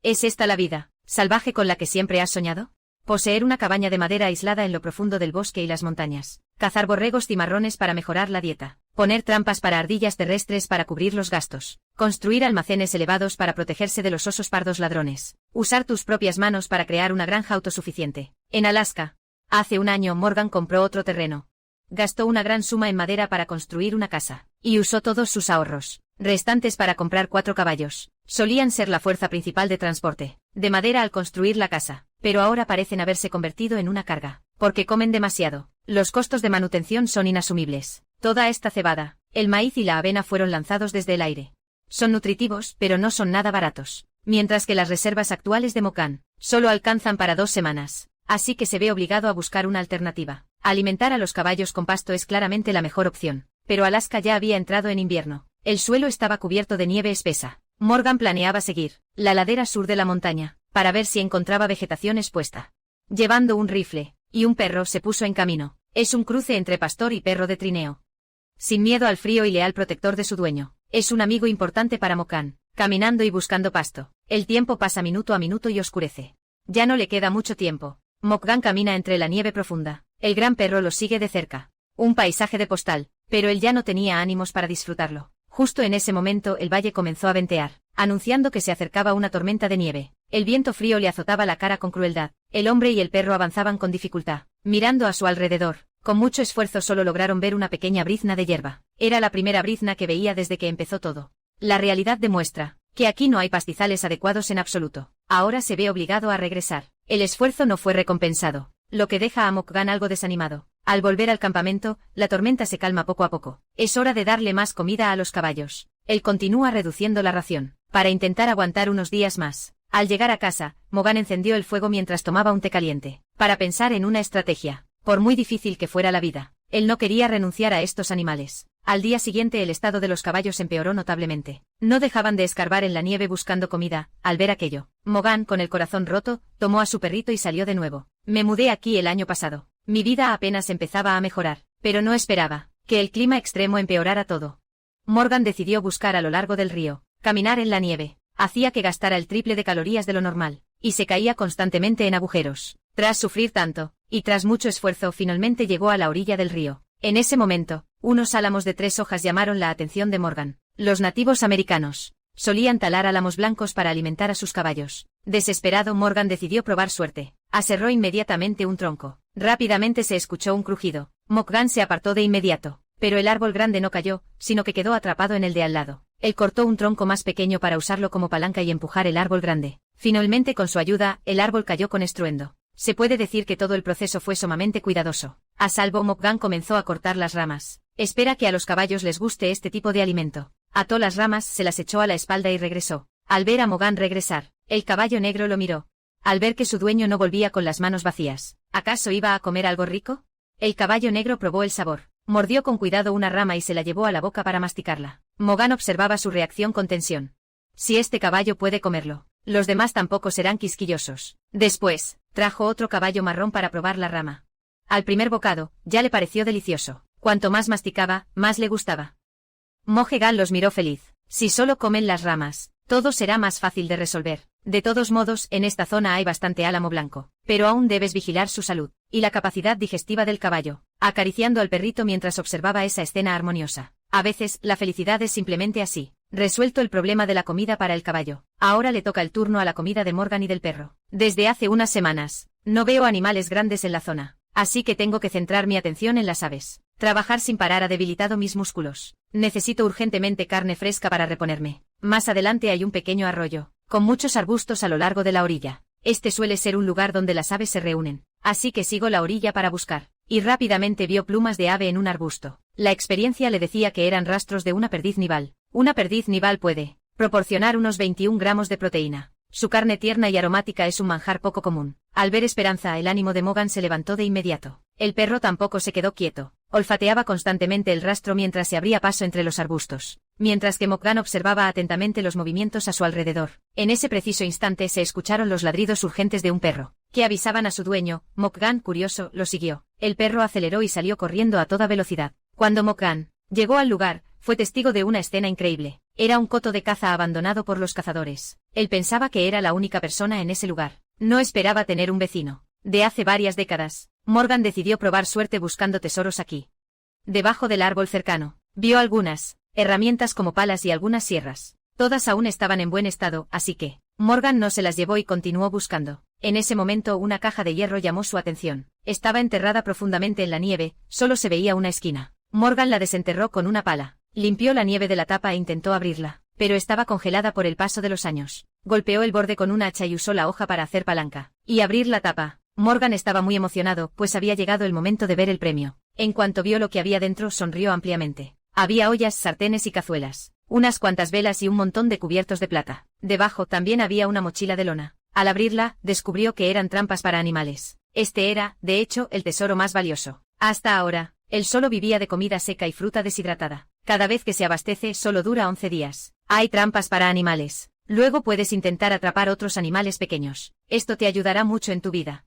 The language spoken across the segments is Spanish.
¿Es esta la vida salvaje con la que siempre has soñado? Poseer una cabaña de madera aislada en lo profundo del bosque y las montañas. Cazar borregos cimarrones para mejorar la dieta. Poner trampas para ardillas terrestres para cubrir los gastos. Construir almacenes elevados para protegerse de los osos pardos ladrones. Usar tus propias manos para crear una granja autosuficiente. En Alaska. Hace un año Morgan compró otro terreno. Gastó una gran suma en madera para construir una casa. Y usó todos sus ahorros restantes para comprar 4 caballos. Solían ser la fuerza principal de transporte de madera al construir la casa, pero ahora parecen haberse convertido en una carga, porque comen demasiado. Los costos de manutención son inasumibles. Toda esta cebada, el maíz y la avena fueron lanzados desde el aire. Son nutritivos, pero no son nada baratos. Mientras que las reservas actuales de Morgan solo alcanzan para 2 semanas. Así que se ve obligado a buscar una alternativa. Alimentar a los caballos con pasto es claramente la mejor opción. Pero Alaska ya había entrado en invierno. El suelo estaba cubierto de nieve espesa. Morgan planeaba seguir la ladera sur de la montaña, para ver si encontraba vegetación expuesta. Llevando un rifle y un perro se puso en camino. Es un cruce entre pastor y perro de trineo. Sin miedo al frío y leal protector de su dueño. Es un amigo importante para Morgan, caminando y buscando pasto. El tiempo pasa minuto a minuto y oscurece. Ya no le queda mucho tiempo. Morgan camina entre la nieve profunda. El gran perro lo sigue de cerca. Un paisaje de postal, pero él ya no tenía ánimos para disfrutarlo. Justo en ese momento el valle comenzó a ventear, anunciando que se acercaba una tormenta de nieve. El viento frío le azotaba la cara con crueldad. El hombre y el perro avanzaban con dificultad, mirando a su alrededor. Con mucho esfuerzo solo lograron ver una pequeña brizna de hierba. Era la primera brizna que veía desde que empezó todo. La realidad demuestra que aquí no hay pastizales adecuados en absoluto. Ahora se ve obligado a regresar. El esfuerzo no fue recompensado, lo que deja a Morgan algo desanimado. Al volver al campamento, la tormenta se calma poco a poco. Es hora de darle más comida a los caballos. Él continúa reduciendo la ración, para intentar aguantar unos días más. Al llegar a casa, Morgan encendió el fuego mientras tomaba un té caliente, para pensar en una estrategia. Por muy difícil que fuera la vida, él no quería renunciar a estos animales. Al día siguiente el estado de los caballos empeoró notablemente. No dejaban de escarbar en la nieve buscando comida. Al ver aquello, Morgan, con el corazón roto, tomó a su perrito y salió de nuevo. Me mudé aquí el año pasado. Mi vida apenas empezaba a mejorar, pero no esperaba que el clima extremo empeorara todo. Morgan decidió buscar a lo largo del río. Caminar en la nieve hacía que gastara el triple de calorías de lo normal, y se caía constantemente en agujeros. Tras sufrir tanto, y tras mucho esfuerzo, finalmente llegó a la orilla del río. En ese momento, unos álamos de 3 hojas llamaron la atención de Morgan. Los nativos americanos solían talar álamos blancos para alimentar a sus caballos. Desesperado, Morgan decidió probar suerte. Aserró inmediatamente un tronco. Rápidamente se escuchó un crujido. Morgan se apartó de inmediato, pero el árbol grande no cayó, sino que quedó atrapado en el de al lado. Él cortó un tronco más pequeño para usarlo como palanca y empujar el árbol grande. Finalmente, con su ayuda, el árbol cayó con estruendo. Se puede decir que todo el proceso fue sumamente cuidadoso. A salvo, Morgan comenzó a cortar las ramas. Espera que a los caballos les guste este tipo de alimento. Ató las ramas, se las echó a la espalda y regresó. Al ver a Morgan regresar, el caballo negro lo miró. Al ver que su dueño no volvía con las manos vacías, ¿acaso iba a comer algo rico? El caballo negro probó el sabor. Mordió con cuidado una rama y se la llevó a la boca para masticarla. Morgan observaba su reacción con tensión. Si este caballo puede comerlo, los demás tampoco serán quisquillosos. Después, trajo otro caballo marrón para probar la rama. Al primer bocado, ya le pareció delicioso. Cuanto más masticaba, más le gustaba. Morgan los miró feliz. Si solo comen las ramas, todo será más fácil de resolver. De todos modos, en esta zona hay bastante álamo blanco, pero aún debes vigilar su salud y la capacidad digestiva del caballo. Acariciando al perrito mientras observaba esa escena armoniosa. A veces, la felicidad es simplemente así. Resuelto el problema de la comida para el caballo. Ahora le toca el turno a la comida de Morgan y del perro. Desde hace unas semanas, no veo animales grandes en la zona, así que tengo que centrar mi atención en las aves. Trabajar sin parar ha debilitado mis músculos. Necesito urgentemente carne fresca para reponerme. Más adelante hay un pequeño arroyo, con muchos arbustos a lo largo de la orilla. Este suele ser un lugar donde las aves se reúnen, así que sigo la orilla para buscar. Y rápidamente vio plumas de ave en un arbusto. La experiencia le decía que eran rastros de una perdiz nival. Una perdiz nival puede proporcionar unos 21 gramos de proteína. Su carne tierna y aromática es un manjar poco común. Al ver Esperanza, el ánimo de Morgan se levantó de inmediato. El perro tampoco se quedó quieto. Olfateaba constantemente el rastro mientras se abría paso entre los arbustos, mientras que Morgan observaba atentamente los movimientos a su alrededor. En ese preciso instante se escucharon los ladridos urgentes de un perro, que avisaban a su dueño. Morgan, curioso, lo siguió. El perro aceleró y salió corriendo a toda velocidad. Cuando Morgan llegó al lugar, fue testigo de una escena increíble. Era un coto de caza abandonado por los cazadores. Él pensaba que era la única persona en ese lugar. No esperaba tener un vecino. De hace varias décadas, Morgan decidió probar suerte buscando tesoros aquí. Debajo del árbol cercano, vio algunas herramientas como palas y algunas sierras. Todas aún estaban en buen estado, así que Morgan no se las llevó y continuó buscando. En ese momento una caja de hierro llamó su atención. Estaba enterrada profundamente en la nieve, solo se veía una esquina. Morgan la desenterró con una pala. Limpió la nieve de la tapa e intentó abrirla, pero estaba congelada por el paso de los años. Golpeó el borde con un hacha y usó la hoja para hacer palanca y abrir la tapa. Morgan estaba muy emocionado, pues había llegado el momento de ver el premio. En cuanto vio lo que había dentro, sonrió ampliamente. Había ollas, sartenes y cazuelas, unas cuantas velas y un montón de cubiertos de plata. Debajo también había una mochila de lona. Al abrirla, descubrió que eran trampas para animales. Este era, de hecho, el tesoro más valioso. Hasta ahora, él solo vivía de comida seca y fruta deshidratada. Cada vez que se abastece, solo dura 11 días. Hay trampas para animales. Luego puedes intentar atrapar otros animales pequeños. Esto te ayudará mucho en tu vida.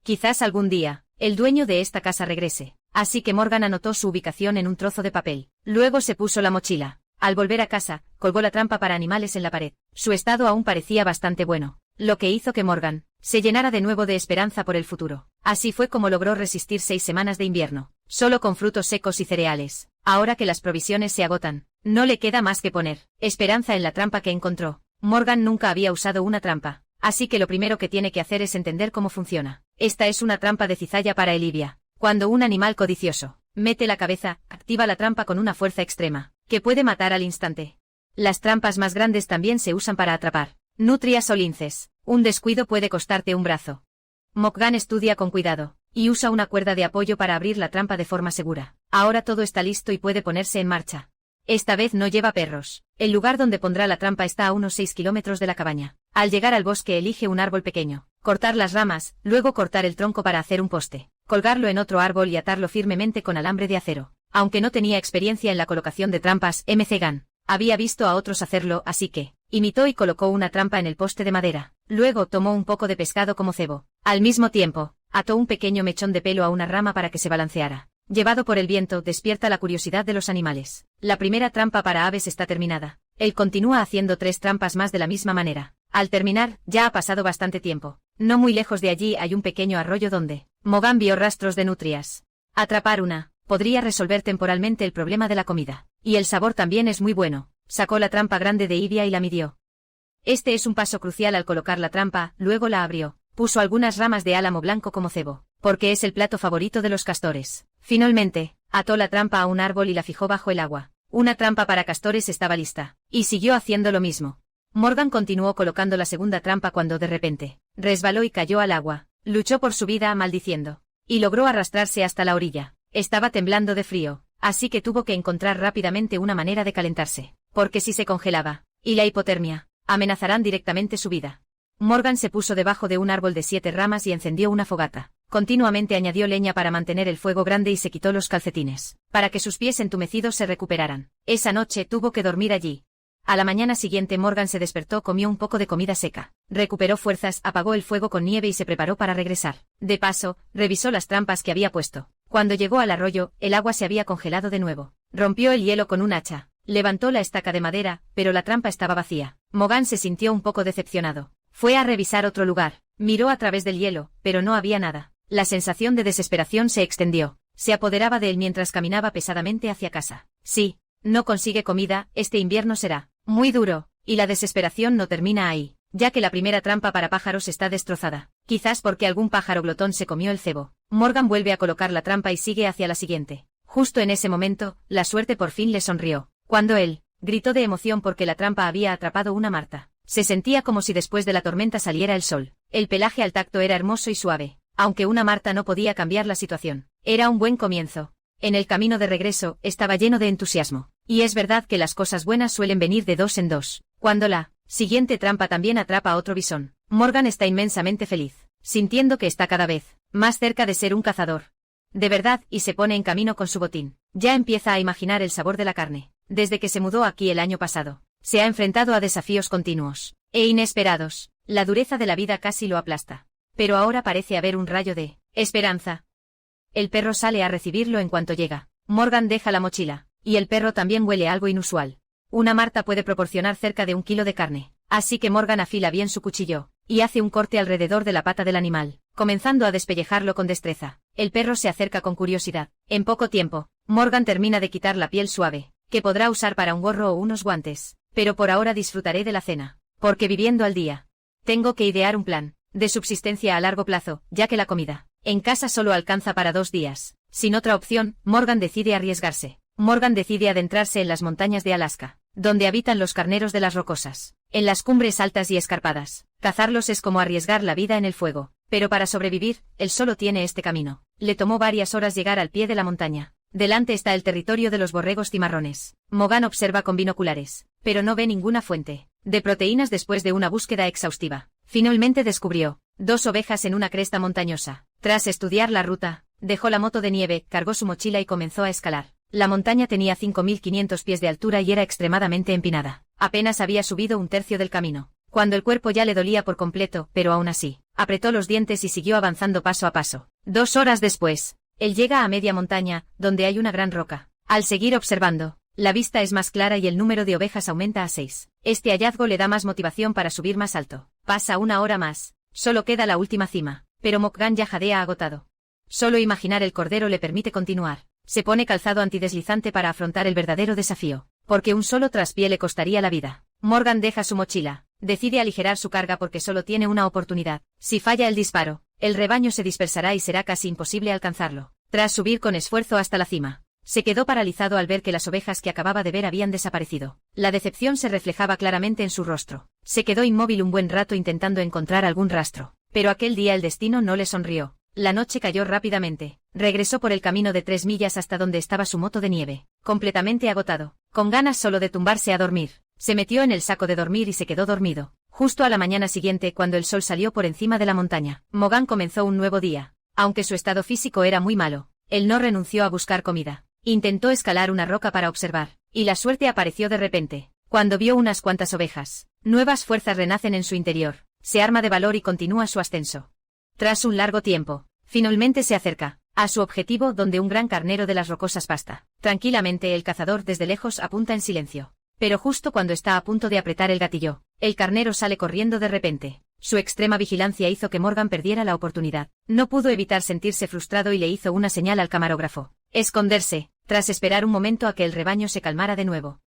Quizás algún día, el dueño de esta casa regrese. Así que Morgan anotó su ubicación en un trozo de papel. Luego se puso la mochila. Al volver a casa, colgó la trampa para animales en la pared. Su estado aún parecía bastante bueno, lo que hizo que Morgan se llenara de nuevo de esperanza por el futuro. Así fue como logró resistir 6 semanas de invierno, solo con frutos secos y cereales. Ahora que las provisiones se agotan, no le queda más que poner esperanza en la trampa que encontró. Morgan nunca había usado una trampa, así que lo primero que tiene que hacer es entender cómo funciona. Esta es una trampa de cizalla para Elivia. Cuando un animal codicioso mete la cabeza, activa la trampa con una fuerza extrema, que puede matar al instante. Las trampas más grandes también se usan para atrapar nutrias o linces. Un descuido puede costarte un brazo. Morgan estudia con cuidado, y usa una cuerda de apoyo para abrir la trampa de forma segura. Ahora todo está listo y puede ponerse en marcha. Esta vez no lleva perros. El lugar donde pondrá la trampa está a unos 6 kilómetros de la cabaña. Al llegar al bosque elige un árbol pequeño, cortar las ramas, luego cortar el tronco para hacer un poste, colgarlo en otro árbol y atarlo firmemente con alambre de acero. Aunque no tenía experiencia en la colocación de trampas, Morgan había visto a otros hacerlo, así que imitó y colocó una trampa en el poste de madera. Luego tomó un poco de pescado como cebo. Al mismo tiempo, ató un pequeño mechón de pelo a una rama para que se balanceara. Llevado por el viento, despierta la curiosidad de los animales. La primera trampa para aves está terminada. Él continúa haciendo 3 trampas más de la misma manera. Al terminar, ya ha pasado bastante tiempo. No muy lejos de allí hay un pequeño arroyo donde Morgan vio rastros de nutrias. Atrapar una podría resolver temporalmente el problema de la comida. Y el sabor también es muy bueno. Sacó la trampa grande de Elivia y la midió. Este es un paso crucial al colocar la trampa, luego la abrió. Puso algunas ramas de álamo blanco como cebo, porque es el plato favorito de los castores. Finalmente, ató la trampa a un árbol y la fijó bajo el agua. Una trampa para castores estaba lista, y siguió haciendo lo mismo. Morgan continuó colocando la segunda trampa cuando de repente resbaló y cayó al agua. Luchó por su vida maldiciendo, y logró arrastrarse hasta la orilla. Estaba temblando de frío, así que tuvo que encontrar rápidamente una manera de calentarse, porque si se congelaba, y la hipotermia, amenazarán directamente su vida. Morgan se puso debajo de un árbol de 7 ramas y encendió una fogata. Continuamente añadió leña para mantener el fuego grande y se quitó los calcetines, para que sus pies entumecidos se recuperaran. Esa noche tuvo que dormir allí. A la mañana siguiente Morgan se despertó, comió un poco de comida seca, recuperó fuerzas, apagó el fuego con nieve y se preparó para regresar. De paso, revisó las trampas que había puesto. Cuando llegó al arroyo, el agua se había congelado de nuevo. Rompió el hielo con un hacha. Levantó la estaca de madera, pero la trampa estaba vacía. Morgan se sintió un poco decepcionado. Fue a revisar otro lugar. Miró a través del hielo, pero no había nada. La sensación de desesperación se extendió. Se apoderaba de él mientras caminaba pesadamente hacia casa. Sí, no consigue comida, este invierno será muy duro, y la desesperación no termina ahí, ya que la primera trampa para pájaros está destrozada. Quizás porque algún pájaro glotón se comió el cebo. Morgan vuelve a colocar la trampa y sigue hacia la siguiente. Justo en ese momento, la suerte por fin le sonrió. Cuando él gritó de emoción porque la trampa había atrapado una marta. Se sentía como si después de la tormenta saliera el sol. El pelaje al tacto era hermoso y suave. Aunque una marta no podía cambiar la situación, era un buen comienzo. En el camino de regreso, estaba lleno de entusiasmo. Y es verdad que las cosas buenas suelen venir de 2 en 2. Cuando la siguiente trampa también atrapa a otro bisón, Morgan está inmensamente feliz, sintiendo que está cada vez más cerca de ser un cazador de verdad, y se pone en camino con su botín. Ya empieza a imaginar el sabor de la carne. Desde que se mudó aquí el año pasado, se ha enfrentado a desafíos continuos e inesperados. La dureza de la vida casi lo aplasta. Pero ahora parece haber un rayo de esperanza. El perro sale a recibirlo en cuanto llega. Morgan deja la mochila, y el perro también huele algo inusual. Una marta puede proporcionar cerca de 1 kilo de carne. Así que Morgan afila bien su cuchillo, y hace un corte alrededor de la pata del animal, comenzando a despellejarlo con destreza. El perro se acerca con curiosidad. En poco tiempo, Morgan termina de quitar la piel suave, que podrá usar para un gorro o unos guantes, pero por ahora disfrutaré de la cena, porque viviendo al día. Tengo que idear un plan de subsistencia a largo plazo, ya que la comida en casa solo alcanza para 2 días. Sin otra opción, Morgan decide arriesgarse. Morgan decide adentrarse en las montañas de Alaska, donde habitan los carneros de las rocosas. En las cumbres altas y escarpadas, cazarlos es como arriesgar la vida en el fuego. Pero para sobrevivir, él solo tiene este camino. Le tomó varias horas llegar al pie de la montaña. Delante está el territorio de los borregos cimarrones. Morgan observa con binoculares, pero no ve ninguna fuente de proteínas después de una búsqueda exhaustiva. Finalmente descubrió 2 ovejas en una cresta montañosa. Tras estudiar la ruta, dejó la moto de nieve, cargó su mochila y comenzó a escalar. La montaña tenía 5.500 pies de altura y era extremadamente empinada. Apenas había subido 1/3 del camino, cuando el cuerpo ya le dolía por completo, pero aún así, apretó los dientes y siguió avanzando paso a paso. 2 horas después, él llega a media montaña, donde hay una gran roca. Al seguir observando, la vista es más clara y el número de ovejas aumenta a 6. Este hallazgo le da más motivación para subir más alto. Pasa 1 hora más. Solo queda la última cima, pero Morgan ya jadea agotado. Solo imaginar el cordero le permite continuar. Se pone calzado antideslizante para afrontar el verdadero desafío, porque un solo traspié le costaría la vida. Morgan deja su mochila. Decide aligerar su carga porque solo tiene una oportunidad. Si falla el disparo, el rebaño se dispersará y será casi imposible alcanzarlo. Tras subir con esfuerzo hasta la cima, se quedó paralizado al ver que las ovejas que acababa de ver habían desaparecido. La decepción se reflejaba claramente en su rostro. Se quedó inmóvil un buen rato intentando encontrar algún rastro. Pero aquel día el destino no le sonrió. La noche cayó rápidamente. Regresó por el camino de 3 millas hasta donde estaba su moto de nieve, completamente agotado, con ganas solo de tumbarse a dormir. Se metió en el saco de dormir y se quedó dormido. Justo a la mañana siguiente, cuando el sol salió por encima de la montaña, Morgan comenzó un nuevo día. Aunque su estado físico era muy malo, él no renunció a buscar comida. Intentó escalar una roca para observar, y la suerte apareció de repente. Cuando vio unas cuantas ovejas, nuevas fuerzas renacen en su interior. Se arma de valor y continúa su ascenso. Tras un largo tiempo, finalmente se acerca a su objetivo, donde un gran carnero de las rocosas pasta. Tranquilamente el cazador desde lejos apunta en silencio. Pero justo cuando está a punto de apretar el gatillo, el carnero sale corriendo de repente. Su extrema vigilancia hizo que Morgan perdiera la oportunidad. No pudo evitar sentirse frustrado y le hizo una señal al camarógrafo. Esconderse, tras esperar un momento a que el rebaño se calmara de nuevo.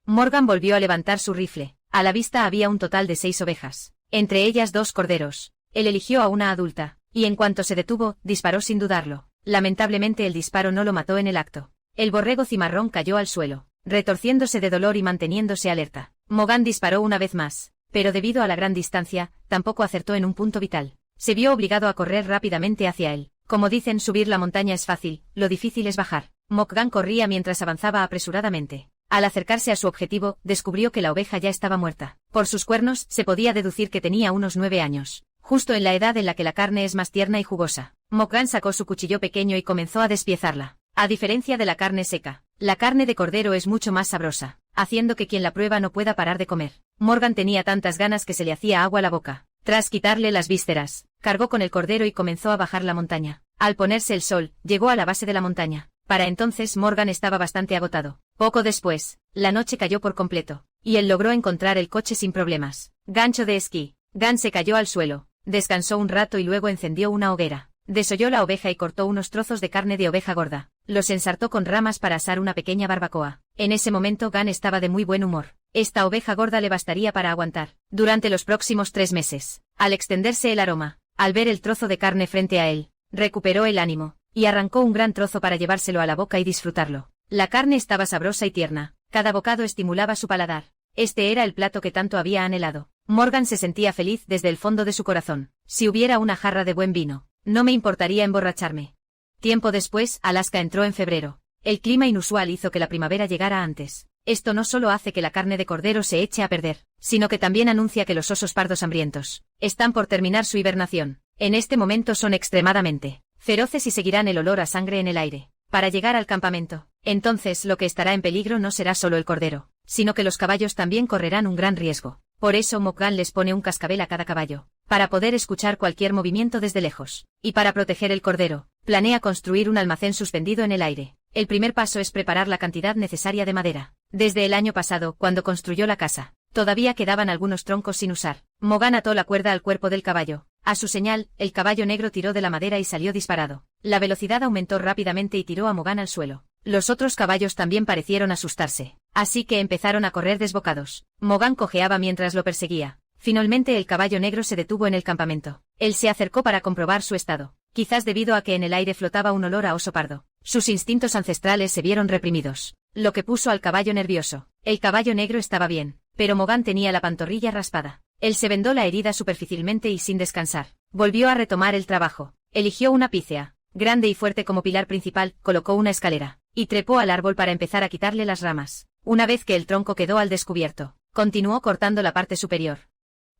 Morgan volvió a levantar su rifle. A la vista había un total de 6 ovejas, entre ellas 2 corderos. Él eligió a una adulta, y en cuanto se detuvo, disparó sin dudarlo. Lamentablemente el disparo no lo mató en el acto. El borrego cimarrón cayó al suelo, retorciéndose de dolor y manteniéndose alerta. Morgan disparó una vez más, pero debido a la gran distancia, tampoco acertó en un punto vital. Se vio obligado a correr rápidamente hacia él. Como dicen, subir la montaña es fácil, lo difícil es bajar. Morgan corría mientras avanzaba apresuradamente. Al acercarse a su objetivo, descubrió que la oveja ya estaba muerta. Por sus cuernos, se podía deducir que tenía unos 9 años. Justo en la edad en la que la carne es más tierna y jugosa. Morgan sacó su cuchillo pequeño y comenzó a despiezarla. A diferencia de la carne seca, la carne de cordero es mucho más sabrosa, haciendo que quien la prueba no pueda parar de comer. Morgan tenía tantas ganas que se le hacía agua a la boca. Tras quitarle las vísceras, cargó con el cordero y comenzó a bajar la montaña. Al ponerse el sol, llegó a la base de la montaña. Para entonces Morgan estaba bastante agotado. Poco después, la noche cayó por completo, y él logró encontrar el coche sin problemas. Gancho de esquí. Gan se cayó al suelo, descansó un rato y luego encendió una hoguera. Desolló la oveja y cortó unos trozos de carne de oveja gorda. Los ensartó con ramas para asar una pequeña barbacoa. En ese momento Gan estaba de muy buen humor. Esta oveja gorda le bastaría para aguantar durante los próximos 3 meses. Al extenderse el aroma, al ver el trozo de carne frente a él, recuperó el ánimo, y arrancó un gran trozo para llevárselo a la boca y disfrutarlo. La carne estaba sabrosa y tierna. Cada bocado estimulaba su paladar. Este era el plato que tanto había anhelado. Morgan se sentía feliz desde el fondo de su corazón. Si hubiera una jarra de buen vino, no me importaría emborracharme. Tiempo después, Alaska entró en febrero. El clima inusual hizo que la primavera llegara antes. Esto no solo hace que la carne de cordero se eche a perder, sino que también anuncia que los osos pardos hambrientos están por terminar su hibernación. En este momento son extremadamente feroces y seguirán el olor a sangre en el aire para llegar al campamento. Entonces lo que estará en peligro no será solo el cordero, sino que los caballos también correrán un gran riesgo. Por eso Morgan les pone un cascabel a cada caballo, para poder escuchar cualquier movimiento desde lejos. Y para proteger el cordero, planea construir un almacén suspendido en el aire. El primer paso es preparar la cantidad necesaria de madera. desde el año pasado, cuando construyó la casa. Todavía quedaban algunos troncos sin usar. Morgan ató la cuerda al cuerpo del caballo. A su señal, el caballo negro tiró de la madera y salió disparado. La velocidad aumentó rápidamente y tiró a Morgan al suelo. Los otros caballos también parecieron asustarse, así que empezaron a correr desbocados. Morgan cojeaba mientras lo perseguía. Finalmente el caballo negro se detuvo en el campamento. Él se acercó para comprobar su estado, quizás debido a que en el aire flotaba un olor a oso pardo. Sus instintos ancestrales se vieron reprimidos, lo que puso al caballo nervioso. El caballo negro estaba bien, pero Morgan tenía la pantorrilla raspada. Él se vendó la herida superficialmente y sin descansar. Volvió a retomar el trabajo. Eligió una pícea, grande y fuerte como pilar principal, colocó una escalera, y trepó al árbol para empezar a quitarle las ramas. Una vez que el tronco quedó al descubierto, continuó cortando la parte superior.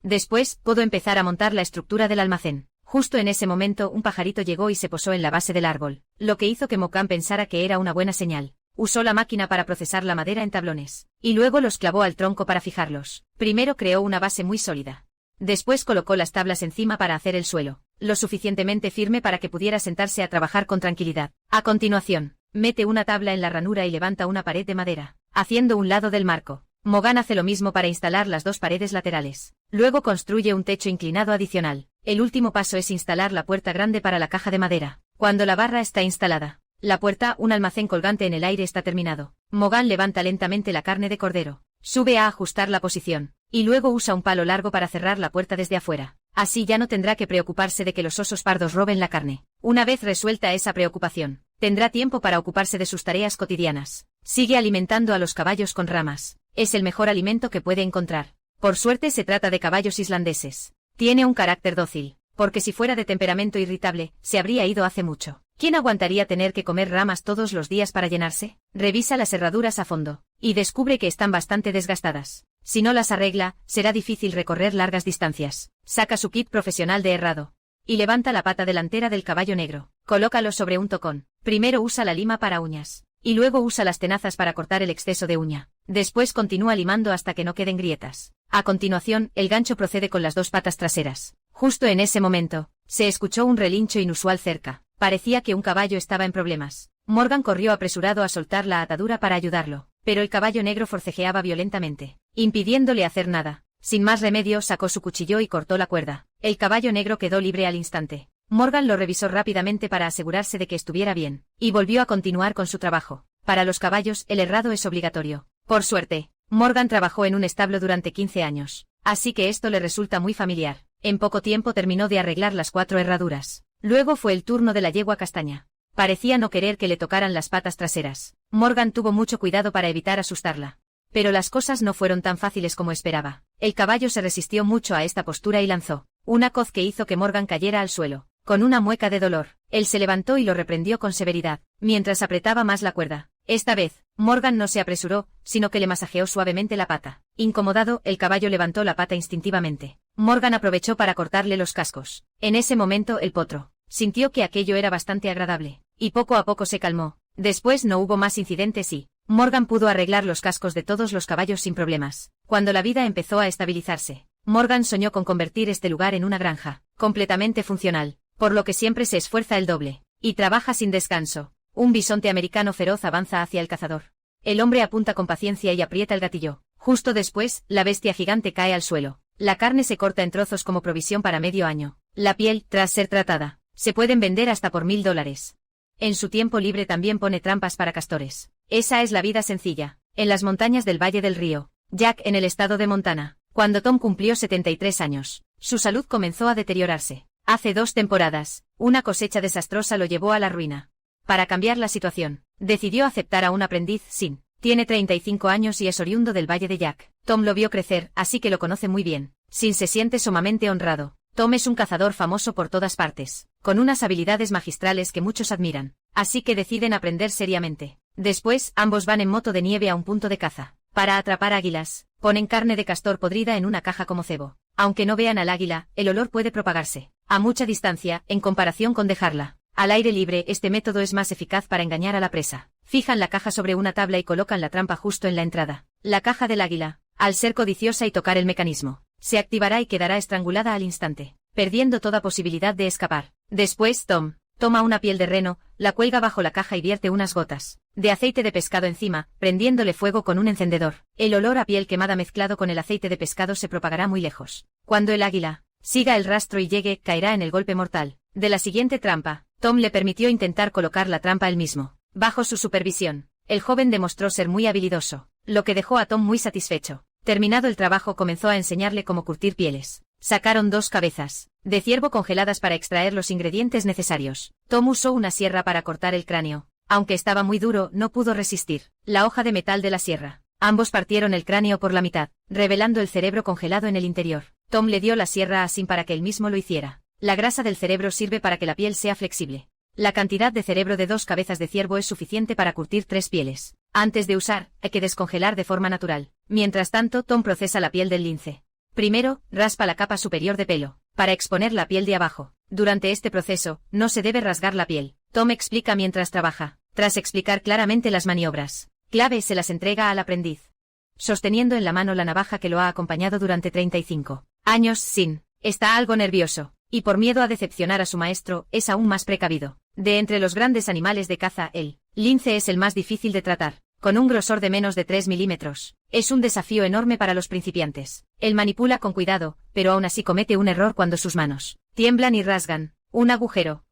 Después, pudo empezar a montar la estructura del almacén. Justo en ese momento un pajarito llegó y se posó en la base del árbol, lo que hizo que Morgan pensara que era una buena señal. Usó la máquina para procesar la madera en tablones, y luego los clavó al tronco para fijarlos. Primero creó una base muy sólida. Después colocó las tablas encima para hacer el suelo, lo suficientemente firme para que pudiera sentarse a trabajar con tranquilidad. A continuación, mete una tabla en la ranura y levanta una pared de madera, haciendo un lado del marco. Morgan hace lo mismo para instalar las dos paredes laterales. Luego construye un techo inclinado adicional. El último paso es instalar la puerta grande para la caja de madera. Cuando la barra está instalada, la puerta, un almacén colgante en el aire, está terminado. Morgan levanta lentamente la carne de cordero, sube a ajustar la posición, y luego usa un palo largo para cerrar la puerta desde afuera. Así ya no tendrá que preocuparse de que los osos pardos roben la carne. Una vez resuelta esa preocupación, tendrá tiempo para ocuparse de sus tareas cotidianas. Sigue alimentando a los caballos con ramas. Es el mejor alimento que puede encontrar. Por suerte se trata de caballos islandeses. Tiene un carácter dócil, porque si fuera de temperamento irritable, se habría ido hace mucho. ¿Quién aguantaría tener que comer ramas todos los días para llenarse? Revisa las herraduras a fondo, y descubre que están bastante desgastadas. Si no las arregla, será difícil recorrer largas distancias. Saca su kit profesional de herrado, y levanta la pata delantera del caballo negro. Colócalo sobre un tocón. Primero usa la lima para uñas, y luego usa las tenazas para cortar el exceso de uña. Después continúa limando hasta que no queden grietas. A continuación, el gancho procede con las dos patas traseras. Justo en ese momento, se escuchó un relincho inusual cerca. Parecía que un caballo estaba en problemas. Morgan corrió apresurado a soltar la atadura para ayudarlo, pero el caballo negro forcejeaba violentamente, impidiéndole hacer nada. Sin más remedio, sacó su cuchillo y cortó la cuerda. El caballo negro quedó libre al instante. Morgan lo revisó rápidamente para asegurarse de que estuviera bien, y volvió a continuar con su trabajo. Para los caballos, el herrado es obligatorio. Por suerte, Morgan trabajó en un establo durante 15 años, así que esto le resulta muy familiar. En poco tiempo terminó de arreglar las 4 herraduras. Luego fue el turno de la yegua castaña. Parecía no querer que le tocaran las patas traseras. Morgan tuvo mucho cuidado para evitar asustarla. Pero las cosas no fueron tan fáciles como esperaba. El caballo se resistió mucho a esta postura y lanzó una coz que hizo que Morgan cayera al suelo, con una mueca de dolor. Él se levantó y lo reprendió con severidad, mientras apretaba más la cuerda. Esta vez, Morgan no se apresuró, sino que le masajeó suavemente la pata. Incomodado, el caballo levantó la pata instintivamente. Morgan aprovechó para cortarle los cascos. En ese momento el potro sintió que aquello era bastante agradable, y poco a poco se calmó. Después no hubo más incidentes y Morgan pudo arreglar los cascos de todos los caballos sin problemas. Cuando la vida empezó a estabilizarse, Morgan soñó con convertir este lugar en una granja, completamente funcional, por lo que siempre se esfuerza el doble, y trabaja sin descanso. Un bisonte americano feroz avanza hacia el cazador. El hombre apunta con paciencia y aprieta el gatillo. Justo después, la bestia gigante cae al suelo. La carne se corta en trozos como provisión para medio año. La piel, tras ser tratada, se pueden vender hasta por $1000. En su tiempo libre también pone trampas para castores. Esa es la vida sencilla, en las montañas del Valle del Río Jack, en el estado de Montana. Cuando Tom cumplió 73 años, su salud comenzó a deteriorarse. Hace 2 temporadas, una cosecha desastrosa lo llevó a la ruina. Para cambiar la situación, decidió aceptar a un aprendiz, Sin. Tiene 35 años y es oriundo del Valle de Jack. Tom lo vio crecer, así que lo conoce muy bien. Sin se siente sumamente honrado. Tom es un cazador famoso por todas partes, con unas habilidades magistrales que muchos admiran, así que deciden aprender seriamente. Después, ambos van en moto de nieve a un punto de caza. Para atrapar águilas, ponen carne de castor podrida en una caja como cebo. Aunque no vean al águila, el olor puede propagarse a mucha distancia, en comparación con dejarla al aire libre. Este método es más eficaz para engañar a la presa. Fijan la caja sobre una tabla y colocan la trampa justo en la entrada. La caja del águila, al ser codiciosa y tocar el mecanismo, se activará y quedará estrangulada al instante, perdiendo toda posibilidad de escapar. Después Tom Toma una piel de reno, la cuelga bajo la caja y vierte unas gotas de aceite de pescado encima, prendiéndole fuego con un encendedor. El olor a piel quemada mezclado con el aceite de pescado se propagará muy lejos. Cuando el águila siga el rastro y llegue, caerá en el golpe mortal de la siguiente trampa. Tom le permitió intentar colocar la trampa él mismo. Bajo su supervisión, el joven demostró ser muy habilidoso, lo que dejó a Tom muy satisfecho. Terminado el trabajo, comenzó a enseñarle cómo curtir pieles. Sacaron 2 cabezas de ciervo congeladas para extraer los ingredientes necesarios. Tom usó una sierra para cortar el cráneo. Aunque estaba muy duro, no pudo resistir la hoja de metal de la sierra. Ambos partieron el cráneo por la mitad, revelando el cerebro congelado en el interior. Tom le dio la sierra a Sin para que él mismo lo hiciera. La grasa del cerebro sirve para que la piel sea flexible. La cantidad de cerebro de 2 cabezas de ciervo es suficiente para curtir 3 pieles. Antes de usar, hay que descongelar de forma natural. Mientras tanto, Tom procesa la piel del lince. Primero, raspa la capa superior de pelo, para exponer la piel de abajo. Durante este proceso, no se debe rasgar la piel. Tom explica mientras trabaja. Tras explicar claramente las maniobras clave, se las entrega al aprendiz, sosteniendo en la mano la navaja que lo ha acompañado durante 35 años. Sin está algo nervioso, y por miedo a decepcionar a su maestro, es aún más precavido. De entre los grandes animales de caza, el lince es el más difícil de tratar. Con un grosor de menos de 3 milímetros, es un desafío enorme para los principiantes. Él manipula con cuidado, pero aún así comete un error cuando sus manos tiemblan y rasgan un agujero.